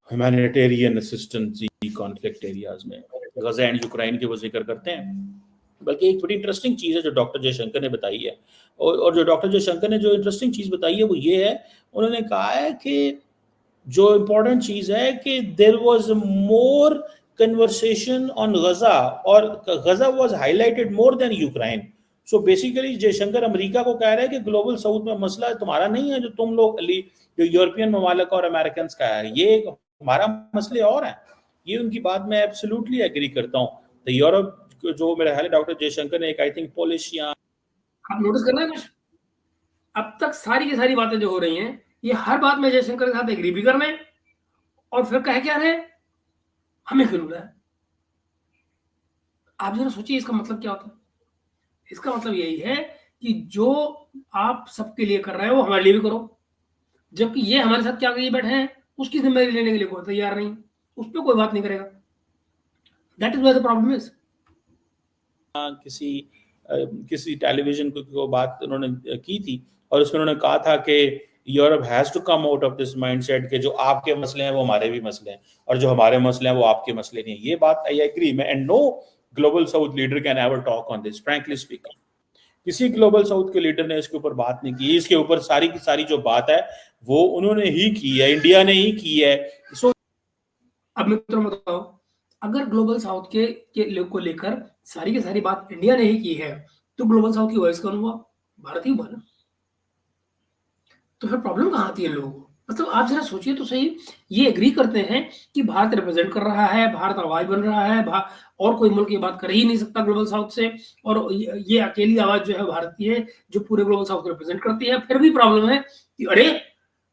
ह्यूमैनिटेरियन असिस्टेंस दी कॉन्फ्लिक्ट एरियाज में, गजा एंड यूक्रेन की वो जिक्र करते हैं। बल्कि एक बड़ी इंटरेस्टिंग चीज है जो डॉक्टर जयशंकर ने बताई है, और जो डॉक्टर जयशंकर ने जो इंटरेस्टिंग चीज बताई है वो ये है, उन्होंने कहा है कि जो इम्पोर्टेंट चीज है कि there was more conversation on Gaza, और Gaza was highlighted more than Ukraine. So basically Jaishankar America को कह रहे हैं कि ग्लोबल साउथ में मसला तुम्हारा नहीं है जो तुम लोग जो यूरोपियन ममालिक और अमेरिकन का है, ये हमारा मसले और हैं। ये उनकी बात मैं एब्सोल्युटली एग्री करता हूँ। तो यूरोप जो मेरा ख्याल है डॉक्टर जयशंकर ने एक आई थिंक पॉलिश या आप नोटिस करना है कुछ, अब तक सारी की सारी बातें जो हो रही हैं ये हर बात में जयशंकर के साथ एग्री भी करना है और फिर कह क्या रहे हमें क्यों रहा है। आप जरा सोचिए इसका मतलब क्या होता है। इसका मतलब यही है कि जो आप सबके लिए कर रहे हो वो हमारे लिए भी करो, जबकि ये हमारे साथ क्या करिए बैठे हैं, उसकी जिम्मेदारी लेने के लिए कोई तैयार नहीं, उस पर कोई बात नहीं करेगा। That is where the problem is. किसी टेलीविजन को बात उन्होंने की थी और उसमें उन्होंने कहा था कि Europe has to come out of this mindset कि जो आपके मसले हैं वो हमारे भी मसले हैं और जो हमारे मसले हैं वो आपके मसले नहीं है। ये बात आई एग्री में, and no global south leader can ever talk on this, frankly speaking. किसी ग्लोबल साउथ के लीडर ने इसके ऊपर बात नहीं की। इसके ऊपर सारी की सारी जो बात है वो उन्होंने ही की है, इंडिया ने ही की है। सो अब मित्रों बताओ, अगर ग्लोबल साउथ के लोग को लेकर सारी की सारी बात इंडिया ने ही की है, तो ग्लोबल साउथ की वॉइस कौन हुआ? भारत ही हुआ ना। तो फिर प्रॉब्लम कहाँ आती है लोगों को? मतलब आप जरा सोचिए तो सही, ये एग्री करते हैं कि भारत रिप्रेजेंट कर रहा है, भारत आवाज बन रहा है, और कोई मुल्क ये बात कर ही नहीं सकता ग्लोबल साउथ से, और ये अकेली आवाज जो है भारत की है जो पूरे ग्लोबल साउथ को रिप्रेजेंट करती है। फिर भी प्रॉब्लम है कि अरे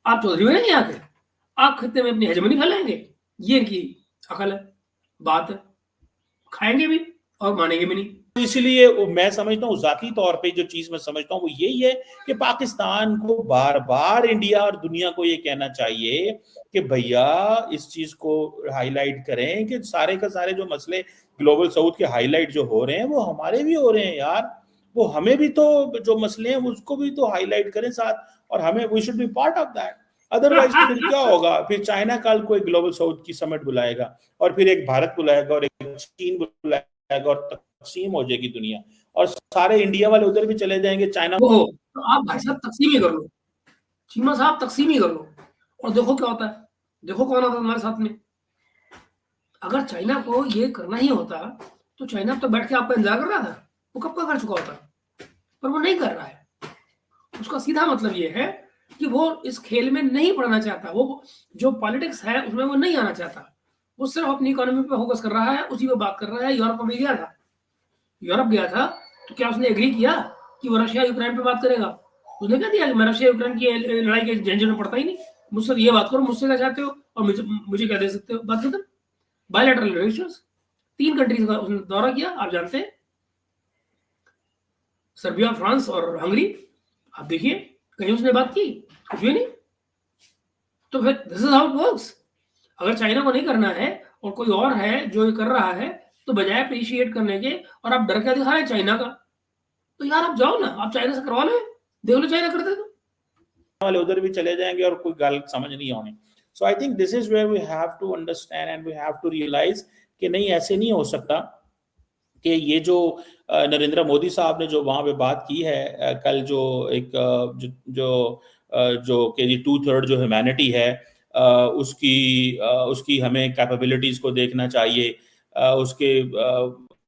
आप चौधरी बनेंगे आके, आप खत्ते में अपनी हेजमनी फैलाएंगे। ये इनकी अकल है, बात है, खाएंगे भी और मानेंगे भी नहीं। इसलिए मैं समझता हूँ, जाती तौर पे जो चीज मैं समझता हूँ वो यही है कि पाकिस्तान को बार बार इंडिया और दुनिया को ये कहना चाहिए कि भैया इस चीज को हाईलाइट करें कि सारे का सारे जो मसले ग्लोबल साउथ के हाईलाइट जो हो रहे हैं वो हमारे भी हो रहे हैं यार। वो हमें भी तो जो मसले हैं उसको भी तो हाईलाइट करें साथ, और हमें we should be part of that. Otherwise फिर क्या होगा, फिर चाइना कल कोई ग्लोबल साउथ की समिट बुलाएगा और फिर एक भारत बुलाएगा और एक चीन बुलाएगा और तकसीम हो जाएगी दुनिया, और सारे इंडिया वाले उधर भी चले जाएंगे चाइना। तो आप भाई साहब तकसीम ही कर लो, चीमा साहब तकसीम ही कर लो, और देखो क्या होता है, देखो कौन आता है हमारे साथ में। अगर चाइना को ये करना ही होता तो चाइना तो बैठ के आपका इंतजार कर रहा था, वो कब का कर चुका होता, पर वो नहीं कर रहा है। उसका सीधा मतलब ये है कि वो इस खेल में नहीं पढ़ना चाहता, वो जो पॉलिटिक्स है उसमें वो नहीं आना चाहता, वो सिर्फ अपनी इकोनॉमी पे फोकस कर रहा है, उसी पे बात कर रहा है। यूरोप में गया था, यूरोप गया था तो क्या उसने एग्री किया कि वो रशिया यूक्रेन पे बात करेगा? उसने क्या दिया कि मैं रशिया यूक्रेन की लड़ाई के झंझट में पड़ता ही नहीं, मुझसे ये बात करो, मुझसे क्या चाहते हो और मुझे क्या दे सकते हो, बात खत्म। बायलैटरल रिलेशंस, 3 कंट्रीज का उसने दौरा किया, आप जानते हैं, सर्बिया, फ्रांस और हंगरी। आप देखिए कहीं उसने बात की? कुछ भी नहीं। तो फिर this is how it works. अगर चाइना को नहीं करना है और कोई और है जो ये कर रहा है, तो बजाय अप्रिशिएट करने के और आप डर क्या दिखा रहे हैं चाइना का, तो यार आप जाओ ना, आप चाइना से करवा लो, देख लो चाइना करते तो वाले उधर भी चले जाएंगे और कोई गल समझ नहीं आनी। So I think this is where we have to understand and we have to realize कि नहीं, ऐसे नहीं हो सकता कि ये जो नरेंद्र मोदी साहब ने जो वहां पे बात की है कल, जो एक जो कि 2/3 जो ह्यूमैनिटी है उसकी हमें कैपेबिलिटीज को देखना चाहिए, उसके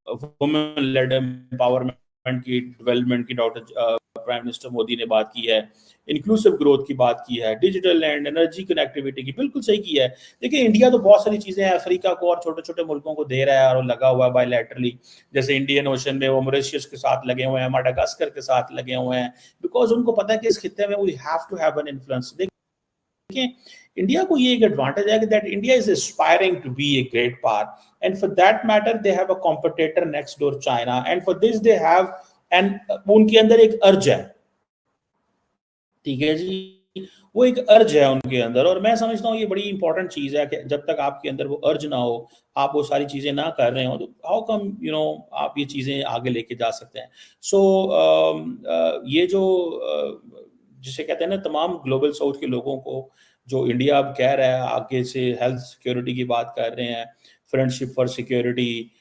वुमेन लेड एम्पावरमेंट की, डेवलपमेंट की डॉक्टर प्राइम मिनिस्टर मोदी ने बात की है, इंक्लूसिव ग्रोथ की बात की है, डिजिटल एंड एनर्जी कनेक्टिविटी की बिल्कुल सही की है। देखिए इंडिया तो बहुत सारी चीजें अफ्रीका को और छोटे छोटे मुल्कों को दे रहा है और लगा हुआ है बायलैटरली, जैसे इंडियन ओशन में वो मॉरिशस के साथ लगे हुए हैं, माडागास्कर के साथ लगे हुए हैं, बिकॉज उनको पता है कि इस खित्ते में we have to have an influence. देखिए इंडिया को ये एक एडवांटेज है कि that India is aspiring to be a great power, and for that matter they have a competitor next door China, and for this they have and उनके अंदर एक अर्ज है, ठीक है जी, वो एक अर्ज है उनके अंदर। और मैं समझता हूँ ये बड़ी इंपॉर्टेंट चीज है कि जब तक आपके अंदर वो अर्ज ना हो, आप वो सारी चीजें ना कर रहे हो, तो हाउ कम आप ये चीजें आगे लेके जा सकते हैं। सो ये जो जिसे कहते हैं ना, तमाम ग्लोबल साउथ के लोगों को जो इंडिया अब कह रहा है आगे से हेल्थ सिक्योरिटी की बात कर रहे हैं, फ्रेंडशिप फॉर सिक्योरिटी,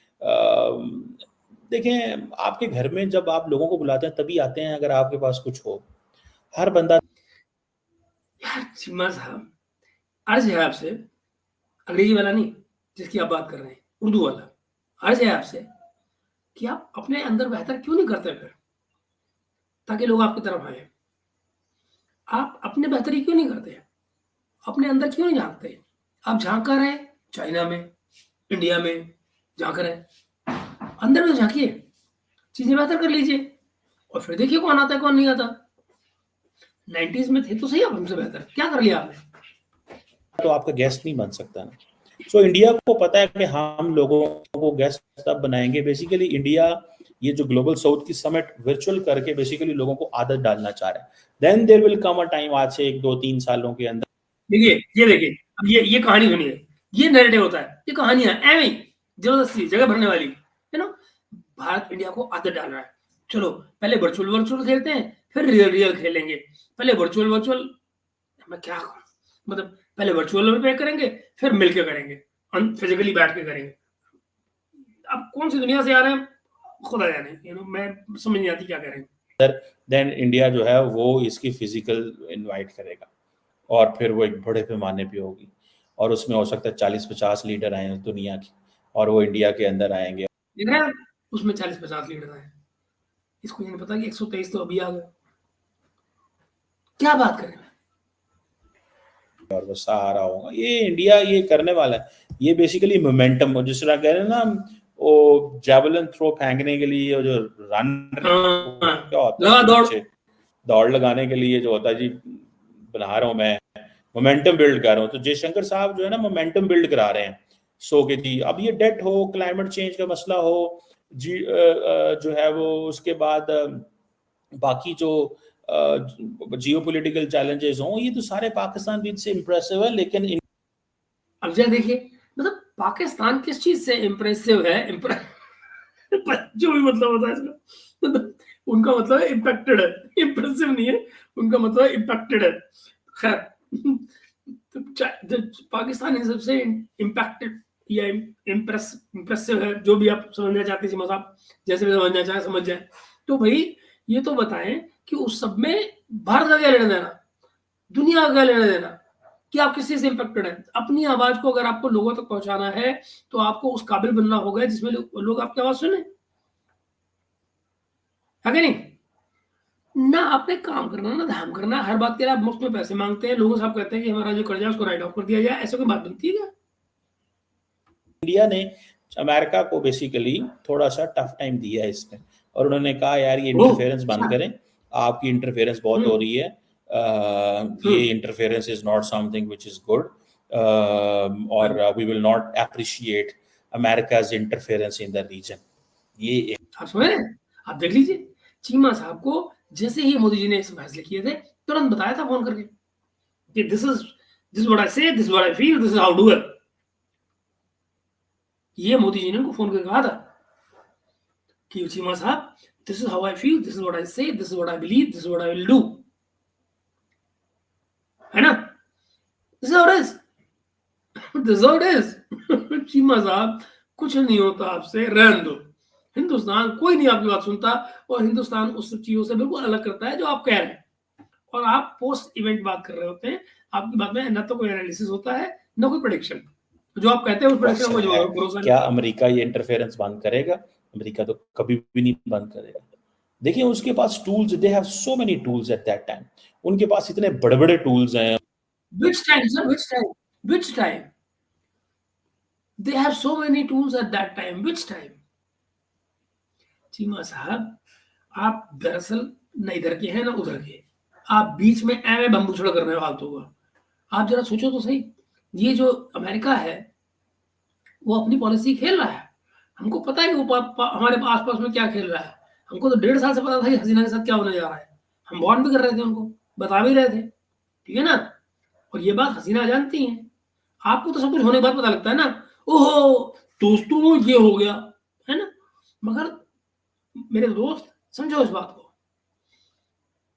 देखें आपके घर में जब आप लोगों को बुलाते हैं तभी आते हैं अगर आपके पास कुछ हो। हर बंदा यार चीमा साहब, अर्ज है आपसे, अंग्रेजी वाला नहीं जिसकी आप बात कर रहे हैं, उर्दू वाला, अर्ज है आपसे कि आप अपने अंदर बेहतर क्यों नहीं करते फिर, ताकि लोग आपकी तरफ आए। आप अपने बेहतरी क्यों नहीं करते, अपने अंदर क्यों नहीं झांकते? आप झांक कर रहे चाइना में, इंडिया में झांक रहे, अंदर में झांकिए, चीजें बेहतर कर लीजिए और फिर देखिए कौन आता है कौन नहीं आता। 90s में थे तो सही आप हमसे बेहतर, क्या कर लिया आपने? तो आपका गेस्ट नहीं बन सकता ना, सो इंडिया को पता है कि हम लोगों को गेस्ट तब बनाएंगे। बेसिकली इंडिया ये जो ग्लोबल साउथ की समिट वर्चुअल करके बेसिकली लोगों को आदत डालना चाह रहा है। Then there will come a time, आज से 1-2-3 सालों के अंदर। देखिए अब ये कहानी सुनिए, ये नैरेटिव होता है, ये कहानियां एवं जबरदस्ती जगह भरने वाली है ना। भारत इंडिया को आदत डाल रहा है, चलो पहले वर्चुअल खेलते हैं, फिर रियल खेलेंगे। पहले वर्चुअल मैं क्या करूं, मतलब पहले वर्चुअल पे करेंगे, फिर मिलके करेंगे, फिजिकली बैठ के करेंगे। अब कौन सी दुनिया से आ रहे हैं खुदा जाने, मैं समझ नहीं आती क्या करेंगे। देन इंडिया जो है वो इसकी फिजिकल इनवाइट करेगा और फिर वो एक बड़े पैमाने पे होगी और उसमें हो सकता है 40-50 लीडर आए दुनिया के और वो इंडिया के अंदर आएंगे। उसमें 40-50 लीडर आए, इसको ये नहीं पता कि 123 तो अभी आ गए, क्या बात करें। और वो सहारा होगा, ये इंडिया ये करने वाला है। ये बेसिकली मोमेंटम, जिस तरह कह रहे हैं ना वो जैवलिन थ्रो फेंकने के लिए जो रन क्या होता है, दौड़ लगाने के लिए जो होता है जी, बना रहा हूँ मैं मोमेंटम बिल्ड कर रहा हूँ। तो जयशंकर साहब जो है ना मोमेंटम बिल्ड करा रहे हैं। सो के जी अब ये डेट हो, क्लाइमेट चेंज का मसला हो जी, जो है वो, उसके बाद बाकी जो जियोपॉलिटिकल चैलेंजेस हों, ये तो सारे पाकिस्तान भी से इम्प्रेसिव है। लेकिन अब जरा देखिए, मतलब पाकिस्तान किस चीज से इम्प्रेसिव है, जो भी मतलब होता है इसका, मतलब उनका मतलब है इम्पैक्टेड है, इम्प्रेसिव नहीं है, उनका मतलब इम्पैक्टेड है। खैर तो पाकिस्तान सबसे इम्पैक्टेड या इम्प्रेसिव है, जो भी आप समझना चाहते हैं, मतलब जैसे भी समझना चाहे समझ जाए। तो भाई ये तो बताएं कि उस सब में भारत का क्या लेना देना, दुनिया का क्या लेना देना, कि आप किसी से इम्पैक्टेड है। अपनी आवाज को अगर आपको लोगों तक पहुंचाना है तो आपको उस काबिल बनना होगा जिसमें लोग आपकी आवाज सुने, है कि नहीं। ना आपने काम करना ना धाम करना, हर बात के लिए आप मुफ्त में पैसे मांगते हैं लोगों से, आप कहते हैं कि हमारा जो कर्जा उसको राइट ऑफ कर दिया जाए, ऐसे कोई बात बनती है क्या। इंडिया ने अमेरिका को बेसिकली थोड़ा सा टफ टाइम दिया है इसमें, और उन्होंने कहा यार ये इंटरफेरेंस बंद करें, आपकी इंटरफेरेंस बहुत हो रही है, ये interference is not something which is good, और we will not appreciate America's interference in the region. ये आप समझ रहे हैं, आप देख लीजिए चीमा साहब को जैसे ही मोदी जी ने इस फैसले किए थे, तुरंत बताया था फोन करके कि this is what I say, this is what I feel, this is how do it. ये मोदी जी ने उनको फोन करके कहा था कि चीमा साहब, this is how I feel, this is what I say, this is what I believe, this is what I will do, है ना। This is how it is, this is how it is. Cheema साहब कुछ नहीं होता आपसे, रहने दो, हिंदुस्तान कोई नहीं आपकी बात सुनता, और हिंदुस्तान उस चीजों से बिल्कुल अलग करता है जो आप कह रहे हैं, और आप पोस्ट इवेंट बात कर रहे होते हैं। आपकी बात में ना तो कोई एनालिसिस होता है ना कोई प्रेडिक्शन, जो आप कहते हैं उस प्रेडिक्शन को जो भरोसा क्या अमेरिका ये इंटरफेरेंस बंद करेगा? अमेरिका तो कभी भी नहीं बंद करेगा। देखिए उसके पास tools, they have so many tools at that time, उनके पास इतने बड़े-बड़े टूल्स हैं। Which time, sir? Which time? Which time? They have so many tools at that time. Which time? Cheema साहब, आप दरअसल न इधर के हैं ना उधर के, आप बीच में ऐवे बम्बूछड़ कर रहे हो फालतू का। आप जरा सोचो तो सही, ये जो अमेरिका है वो अपनी पॉलिसी खेल रहा है, हमको पता है कि वो हमारे आसपास में क्या खेल रहा है। हमको तो 1.5 साल से पता था कि हसीना के साथ क्या होने जा रहा है, हम वार्न भी कर रहे थे, उनको बता भी रहे थे, ठीक है ना। और ये बात हसीना जानती हैं, आपको तो सब कुछ होने के बाद पता लगता है ना, ओहो दोस्तों ये हो गया, है ना। मगर मेरे दोस्त समझो इस बात को,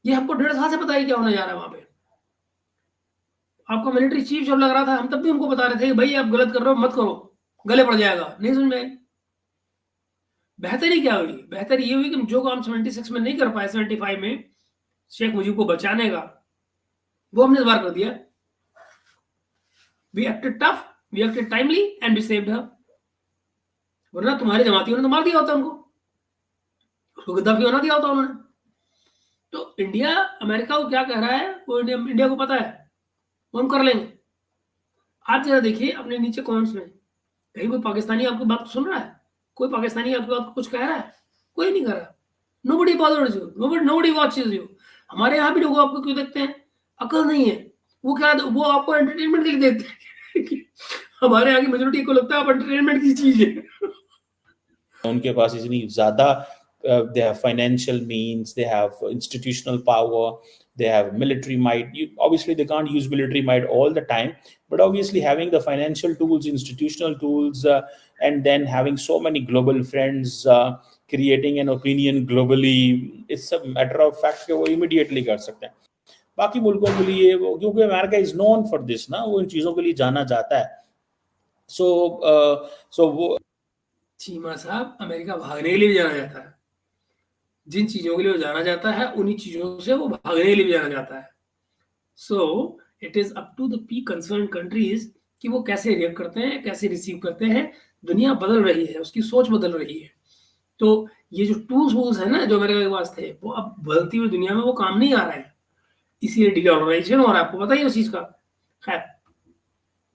ये हमको 1.5 साल से पता है क्या होने जा रहा है वहां पे। आपका मिलिट्री चीफ जब लग रहा था, हम तब भी उनको बता रहे थे कि भाई आप गलत कर रहे हो, मत करो, गले पड़ जाएगा, नहीं समझ में। बेहतरी क्या हुई, बेहतर ये हुई कि जो काम 76 में नहीं कर पाए, 75 में शेख मुजीब को बचाने का, वो हमने इस बार कर दिया। We acted tough, we acted timely and we saved her. वरना तुम्हारे जमातियों ने तो मार दिया होता उनको, उसको गद्दाफी होना दिया होता उन्होंने। तो इंडिया अमेरिका को क्या कह रहा है वो इंडिया को पता है, वो हम कर लेंगे। आप जरा देखिए अपने नीचे कमेंट्स में, कहीं कोई पाकिस्तानी आपकी बात सुन रहा है, कोई पाकिस्तानी आपकी बात कुछ कह रहा है, कोई नहीं कह रहा। Nobody bothers you, nobody watches you. हमारे यहाँ भी लोग आपको क्यों देखते हैं, अकल नहीं है, वो क्या, वो आपको एंटरटेनमेंट के लिए देखते हैं। हमारे यहाँ की मेजोरिटी को लगता है अब एंटरटेनमेंट की चीज है। उनके पास इतनी ज्यादा they have financial means, they have institutional power, they have military might. Obviously they can't use military might all the time, but obviously having the financial tools, institutional tools, and then having so many global friends, creating an opinion globally, it's a matter of fact कि वो immediately कर सकते हैं। बाकी मुल्कों के लिए वो, क्योंकि America is known for this ना, वो इन चीजों के लिए जाना जाता है। सो वो चीमा साहब, अमेरिका भागने के लिए भी जाना जाता है। जिन चीजों के लिए वो जाना जाता है उन्हीं चीजों से वो भागने के लिए भी जाना जाता है। So it is up to the P concern countries कि वो कैसे रिएक्ट करते हैं, कैसे रिसीव करते हैं। दुनिया बदल रही है, उसकी सोच बदल रही है। तो ये जो टूल्स है ना जो अमेरिका के पास थे, वो अब बदलती हुई दुनिया में वो काम नहीं आ रहे हैं, इसीलिए डिऑर्गेनाइजेशन हो रहा है। आपको पता ही है उस चीज का। खैर,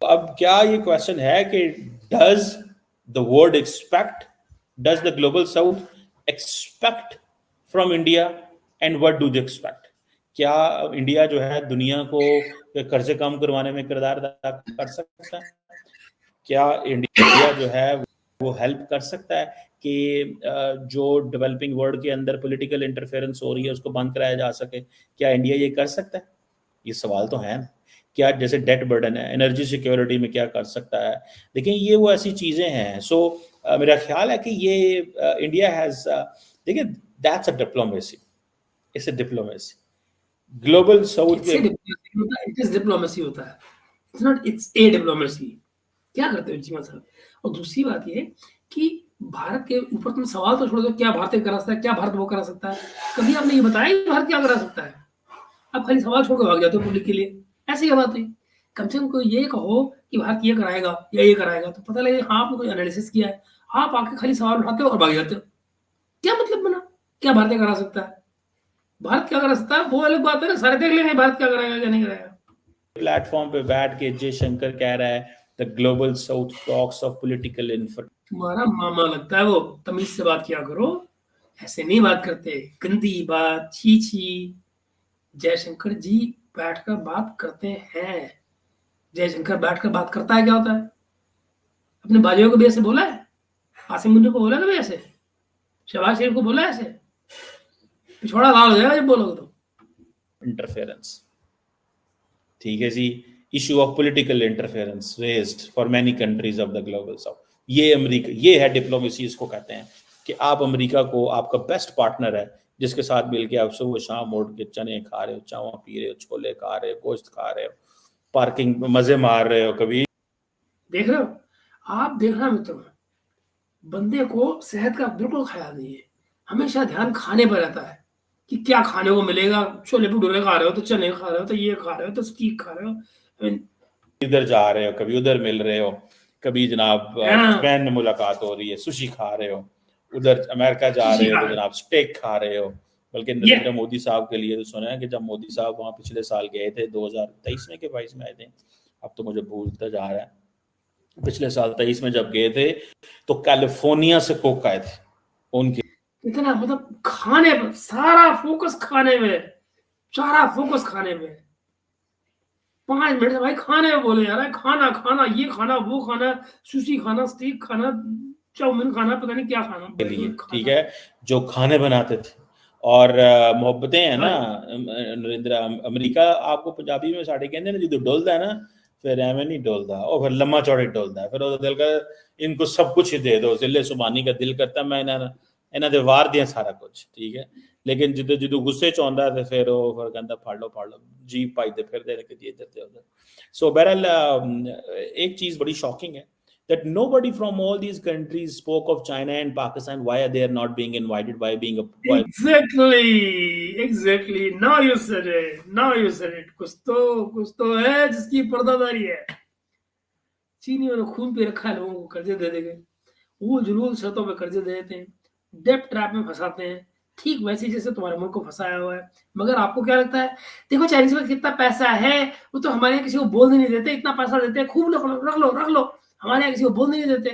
अब क्या ये क्वेश्चन है कि does the world expect, does the global south expect from India, and what do they expect? क्या इंडिया जो है दुनिया को कर्जे कम करवाने में किरदार अदा कर सकता है? क्या इंडिया जो है वो हेल्प कर सकता है कि जो डेवलपिंग वर्ल्ड के अंदर पॉलिटिकल इंटरफेरेंस हो रही है उसको बंद कराया जा सके? क्या इंडिया ये कर सकता है? ये सवाल तो है ना। क्या जैसे डेट बर्डन है, एनर्जी सिक्योरिटी में क्या कर सकता है? देखिए ये वो ऐसी चीजें हैं। सो मेरा ख्याल है कि ये इंडिया हैज, देखिए that's a diplomacy, it's a diplomacy. Global south के इट इज डिप्लोमेसी होता है, it's not, it's a diplomacy. क्या करते हो चीमा साहब? और दूसरी बात ये कि भारत के ऊपर तुम सवाल तो छोड़ दो, क्या भारत करा सकता है, क्या भारत वो करा सकता है? कभी आपने ये बताया कि भारत क्या करा सकता है? आप खाली सवाल छोड़ के भाग जाते हो पब्लिक के लिए। ऐसी क्या बात हुई? कम से कम कोई ये कहो कि भारत ये कराएगा या ये कराएगा, तो पता लगे हाँ आपने कोई एनालिसिस किया है। आप आके खाली सवाल उठाते हो और भाग जाते हो। क्या मतलब बना? क्या भारत करा सकता है? भारत क्या करा सकता है वो अलग बात है ना, सारे देख लेंगे भारत क्या कराएगा क्या नहीं कराएगा। प्लेटफॉर्म पे बैठ के जयशंकर कह रहा है the global south talks of political information. तुम्हारा मामा लगता है वो, तमीज से बात किया करो, ऐसे नहीं बात करते, गंदी बात, छी छी। जयशंकर जी बैठकर बात करते हैं। जयशंकर बैठकर बात करता है, क्या होता है? अपने बाजुओं को भी ऐसे बोला है? आसिम मुंडे को बोला कभी ऐसे? शहबाज शरीफ को बोला ऐसे? पिछवाड़ा लाल हो जाएगा जब बोलोगे तो। इंटरफेरेंस, ठीक है जी, issue of political interference raised for many countries of the global south. ये अमेरिका, ये है डिप्लोमेसी, इसको कहते हैं कि आप अमेरिका को आपका बेस्ट पार्टनर है जिसके साथ मिलके आप सुबह शाम उठ के चने खा रहे हो, चावल पी रहे हो, छोले खा रहे हो, गोश्त खा रहे हो, पार्किंग में मजे मार रहे हो। कभी देख रहे हो आप, देखना मित्रों, बंदे को सेहत का बिल्कुल ख्याल नहीं है। हमेशा ध्यान खाने पर रहता है कि क्या खाने को मिलेगा। छोले भटूरे खा रहे हो तो चने खा रहे हो, तो ये खा रहे हो तो स्टीक खा रहे हो। इधर जा रहे हो, कभी उधर मिल रहे हो, कभी जनाब फ्रेंड में मुलाकात हो रही है, सुशी खा रहे हो, उधर अमेरिका जा रहे हो तो जनाब स्टेक खा रहे हो। बल्कि नरेंद्र मोदी साहब के लिए तो सुना है कि जब मोदी साहब वहां पिछले साल गए थे 2023 में के 22 में आए थे, अब तो मुझे भूलता जा रहा है, पिछले साल 23 में जब गए थे तो कैलिफोर्निया से कोक आए थे उनके। इतना मतलब खाने पर सारा फोकस, खाने में सारा फोकस, खाने में 5 मिनट से भाई खाने में बोले जा रहा है। खाना खाना, ये खाना वो खाना, सुशी खाना, स्टीक खाना, चाउमीन खाना, पता नहीं क्या खाना के लिए, ठीक है, जो खाने बनाते थे और मोहब्बतें हैं ना नरेंद्र। अमेरिका आपको पंजाबी में साढ़े कहते हैं ना, जो डोलता है ना फिर एवं नहीं डोलता, और फिर लम्मा चौड़े डोलता है, फिर दिल कर इनको सब कुछ ही दे दो, जिले सुबानी का दिल करता मैं इन्होंने दे वार दिया सारा कुछ, ठीक है। लेकिन जो जो गुस्से च आंदा ते फिर वो फिर कहता फाड़ लो जी पाई दे फिर दे इधर दे उधर। सो बहरहाल एक चीज बड़ी शॉकिंग है that nobody from all these countries spoke of China and Pakistan. Why are they not being invited? Why being a exactly now you said it कुछ तो है जिसकी पर्दादारी है। चीनियों ने खून पे रखा है लोगों को कर्जे दे देंगे, वो जुलूल शर्तों पे कर्जे दे देते हैं, डेप्ट ट्रैप में फंसाते हैं, ठीक वैसे जैसे तुम्हारे मुल्क को फंसाया हुआ है। मगर आपको क्या लगता है, देखो चाइनीज में कितना पैसा है, वो तो हमारे यहाँ किसी को बोलने नहीं देते, इतना पैसा देते हैं, खूब रख लो। हमारे यहाँ किसी को बोलने नहीं देते,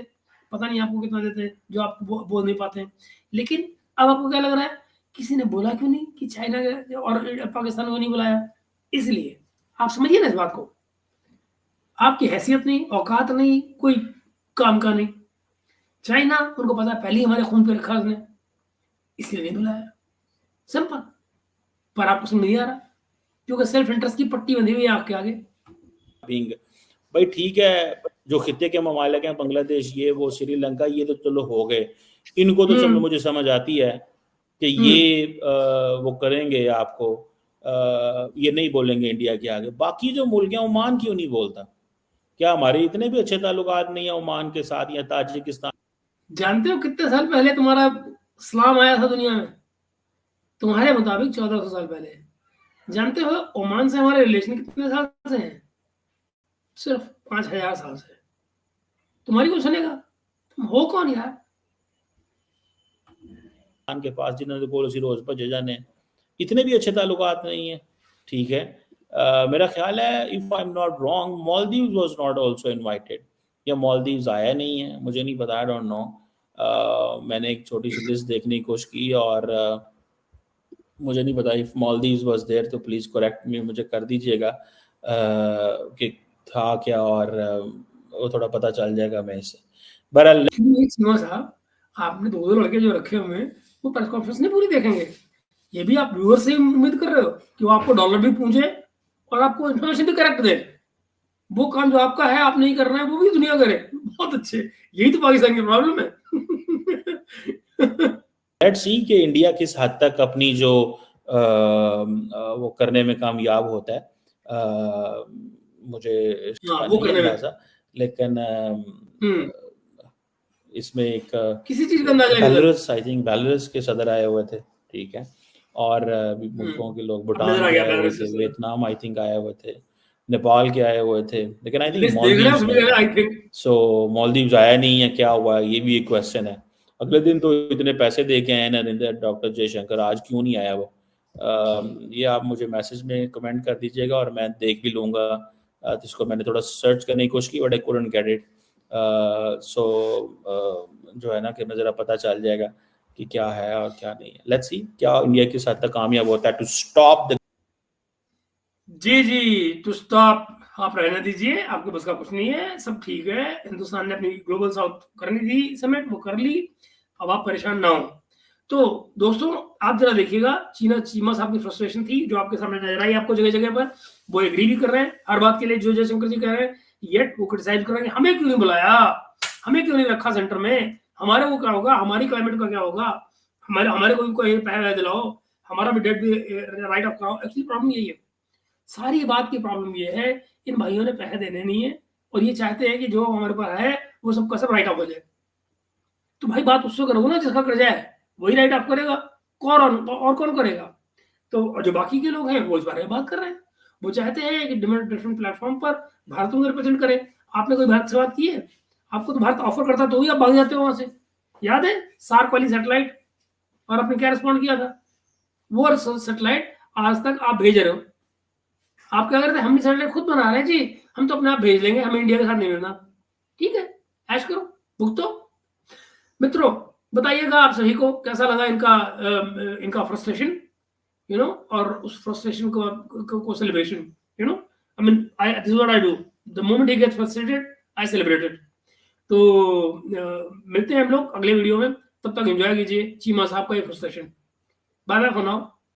पता नहीं आपको कितना देते हैं जो आप बोल नहीं पाते हैं। लेकिन अब आपको क्या लग रहा है, किसी ने बोला क्यों नहीं कि चाइना और पाकिस्तान को नहीं बुलाया? इसलिए आप समझिए ना इस बात को। आपकी हैसियत नहीं, औकात नहीं, कोई काम का नहीं। चाइना, उनको पता है पहले ही हमारे खून पे रखा है उसने, इसलिए नहीं बुलाया, सिंपल। पर आपको समझ नहीं आ रहा क्योंकि सेल्फ इंटरेस्ट की पट्टी बंधी हुई है आपके आगे। भाई ठीक है, जो खित्ते के ममालिक हैं, बांग्लादेश, ये वो श्रीलंका, ये तो चलो हो गए, इनको तो चलो मुझे समझ आती है कि ये वो करेंगे आपको, ये नहीं बोलेंगे इंडिया के आगे। बाकी जो मुल्क हैं, ओमान क्यों नहीं बोलता? क्या हमारे इतने भी अच्छे ताल्लुकात नहीं है ओमान के साथ या ताजिकिस्तान? जानते हो कितने साल पहले तुम्हारा इस्लाम आया था दुनिया में? तुम्हारे मुताबिक 1400 साल पहले। जानते हो ओमान से हमारे रिलेशन कितने साल से हैं? सिर्फ 5000 साल से। तुम्हारी कोई सुनेगा? तुम हो कौन यार? के पास जिन्होंने कोल रोज भजे जाने, इतने भी अच्छे ताल्लुकात नहीं है, ठीक है। मेरा ख्याल है, if I am not wrong, Maldives was not also invited, या मालदीव्स आया नहीं है, मुझे नहीं पता, आई डोंट नो। मैंने एक छोटी सी लिस्ट देखने की कोशिश की और मुझे नहीं पता इफ मालदीव्स वाज देयर, तो प्लीज करेक्ट मी, मुझे कर दीजिएगा कि था क्या, और वो थोड़ा पता चल जाएगा मैं इससे। बहरहाल साहब, आपने दो लड़के जो रखे हुए हैं, वो प्रेस कॉन्फ्रेंस नहीं पूरी देखेंगे? ये भी आप व्यूअर से उम्मीद कर रहे हो कि वो आपको डॉलर भी पूछे और आपको इन्फॉर्मेशन भी करेक्ट दे? वो काम जो आपका है आप नहीं कर रहे हैं, वो भी दुनिया करे। बहुत अच्छे, यही तो पाकिस्तान की प्रॉब्लम है। लेट्स सी कि इंडिया किस हद तक अपनी जो वो करने में कामयाब होता है, मुझे वो करने में, लेकिन इसमें एक किसी चीज का अंदाजा नहीं। बेलारूस, आई थिंक बेलारूस के सदर आए हुए थे, ठीक है, और भी मुल्कों के लोग, भूटान के आए हुए थे, वियतनाम आई थिंक आए हुए थे, नेपाल के आए हुए थे, लेकिन आई थिंक मालदीव्स, सो मालदीव्स आया नहीं है, क्या हुआ, ये भी एक क्वेश्चन है। अगले दिन तो इतने पैसे दे के आए नरेंद्र, डॉक्टर जयशंकर, आज क्यों नहीं आया वो? ये आप मुझे मैसेज में कमेंट कर दीजिएगा और मैं देख भी लूँगा, जिसको मैंने थोड़ा सर्च करने की कोशिश की, but I couldn't get it. So जो है ना कि मैं ज़रा पता चल जाएगा कि क्या है और क्या नहीं है। लेट्स सी क्या इंडिया के साथ तक कामयाब होता है टू स्टॉप द। जी, टू स्टॉप आप रहने दीजिए, आपके बस का कुछ नहीं है, सब ठीक है। हिंदुस्तान ने अपनी ग्लोबल साउथ करनी थी समिट, वो कर ली, अब आप परेशान ना हो। तो दोस्तों आप जरा देखिएगा, चीमा साहब की फ्रस्ट्रेशन थी जो आपके सामने नजर आई आपको जगह जगह पर, वो एग्री भी कर रहे हैं हर बात के लिए जो जयशंकर जी कह रहे हैं, येट वो क्रिटिसाइज कर रहे हैं, हमें क्यों नहीं बुलाया, हमें क्यों नहीं रखा सेंटर में, हमारे वो क्या होगा, हमारी क्लाइमेट का क्या होगा, हमारे को पैसा दिलाओ, हमारा भी डेट भी राइट ऑफ कराओ। एक्चुअली प्रॉब्लम यही है, सारी बात की प्रॉब्लम ये है, इन भाइयों ने पैसे देने नहीं है और ये चाहते हैं कि जो हमारे पास है वो सबका सब राइट ऑफ हो जाए। तो भाई बात उससे करोगे ना जिसका कर्जा है, वही राइट ऑफ करेगा, और कौन करेगा? तो जो बाकी के लोग हैं वो इस बारे में बात कर रहे हैं, वो चाहते हैं कि डिफरेंट प्लेटफॉर्म पर भारत को रिप्रेजेंट करे। आपने कोई भारत से बात की है? आपको तो भारत ऑफर करता तो ही आप भाग जाते हो वहां से। याद है सार्क वाली सैटेलाइट, और आपने क्या रिस्पॉन्ड किया था? वो सैटेलाइट आज तक आप भेज रहे हो, आप क्या करते हैं, हम सैटेलाइट खुद बना रहे हैं जी, हम तो अपने आप भेज लेंगे, हमें इंडिया के साथ नहीं मिलना। ठीक है, ऐश करो, भुगतो। मित्रों बताइएगा आप सभी को कैसा लगा इनका फ्रस्ट्रेशन, यू नो, और उस फ्रस्ट्रेशन को celebration, you know, I mean this is what I do, the moment he gets frustrated I celebrate it. तो मिलते हैं हम लोग अगले वीडियो में, तब तक एंजॉय कीजिए चीमा साहब का ये frustration. Bye bye for now.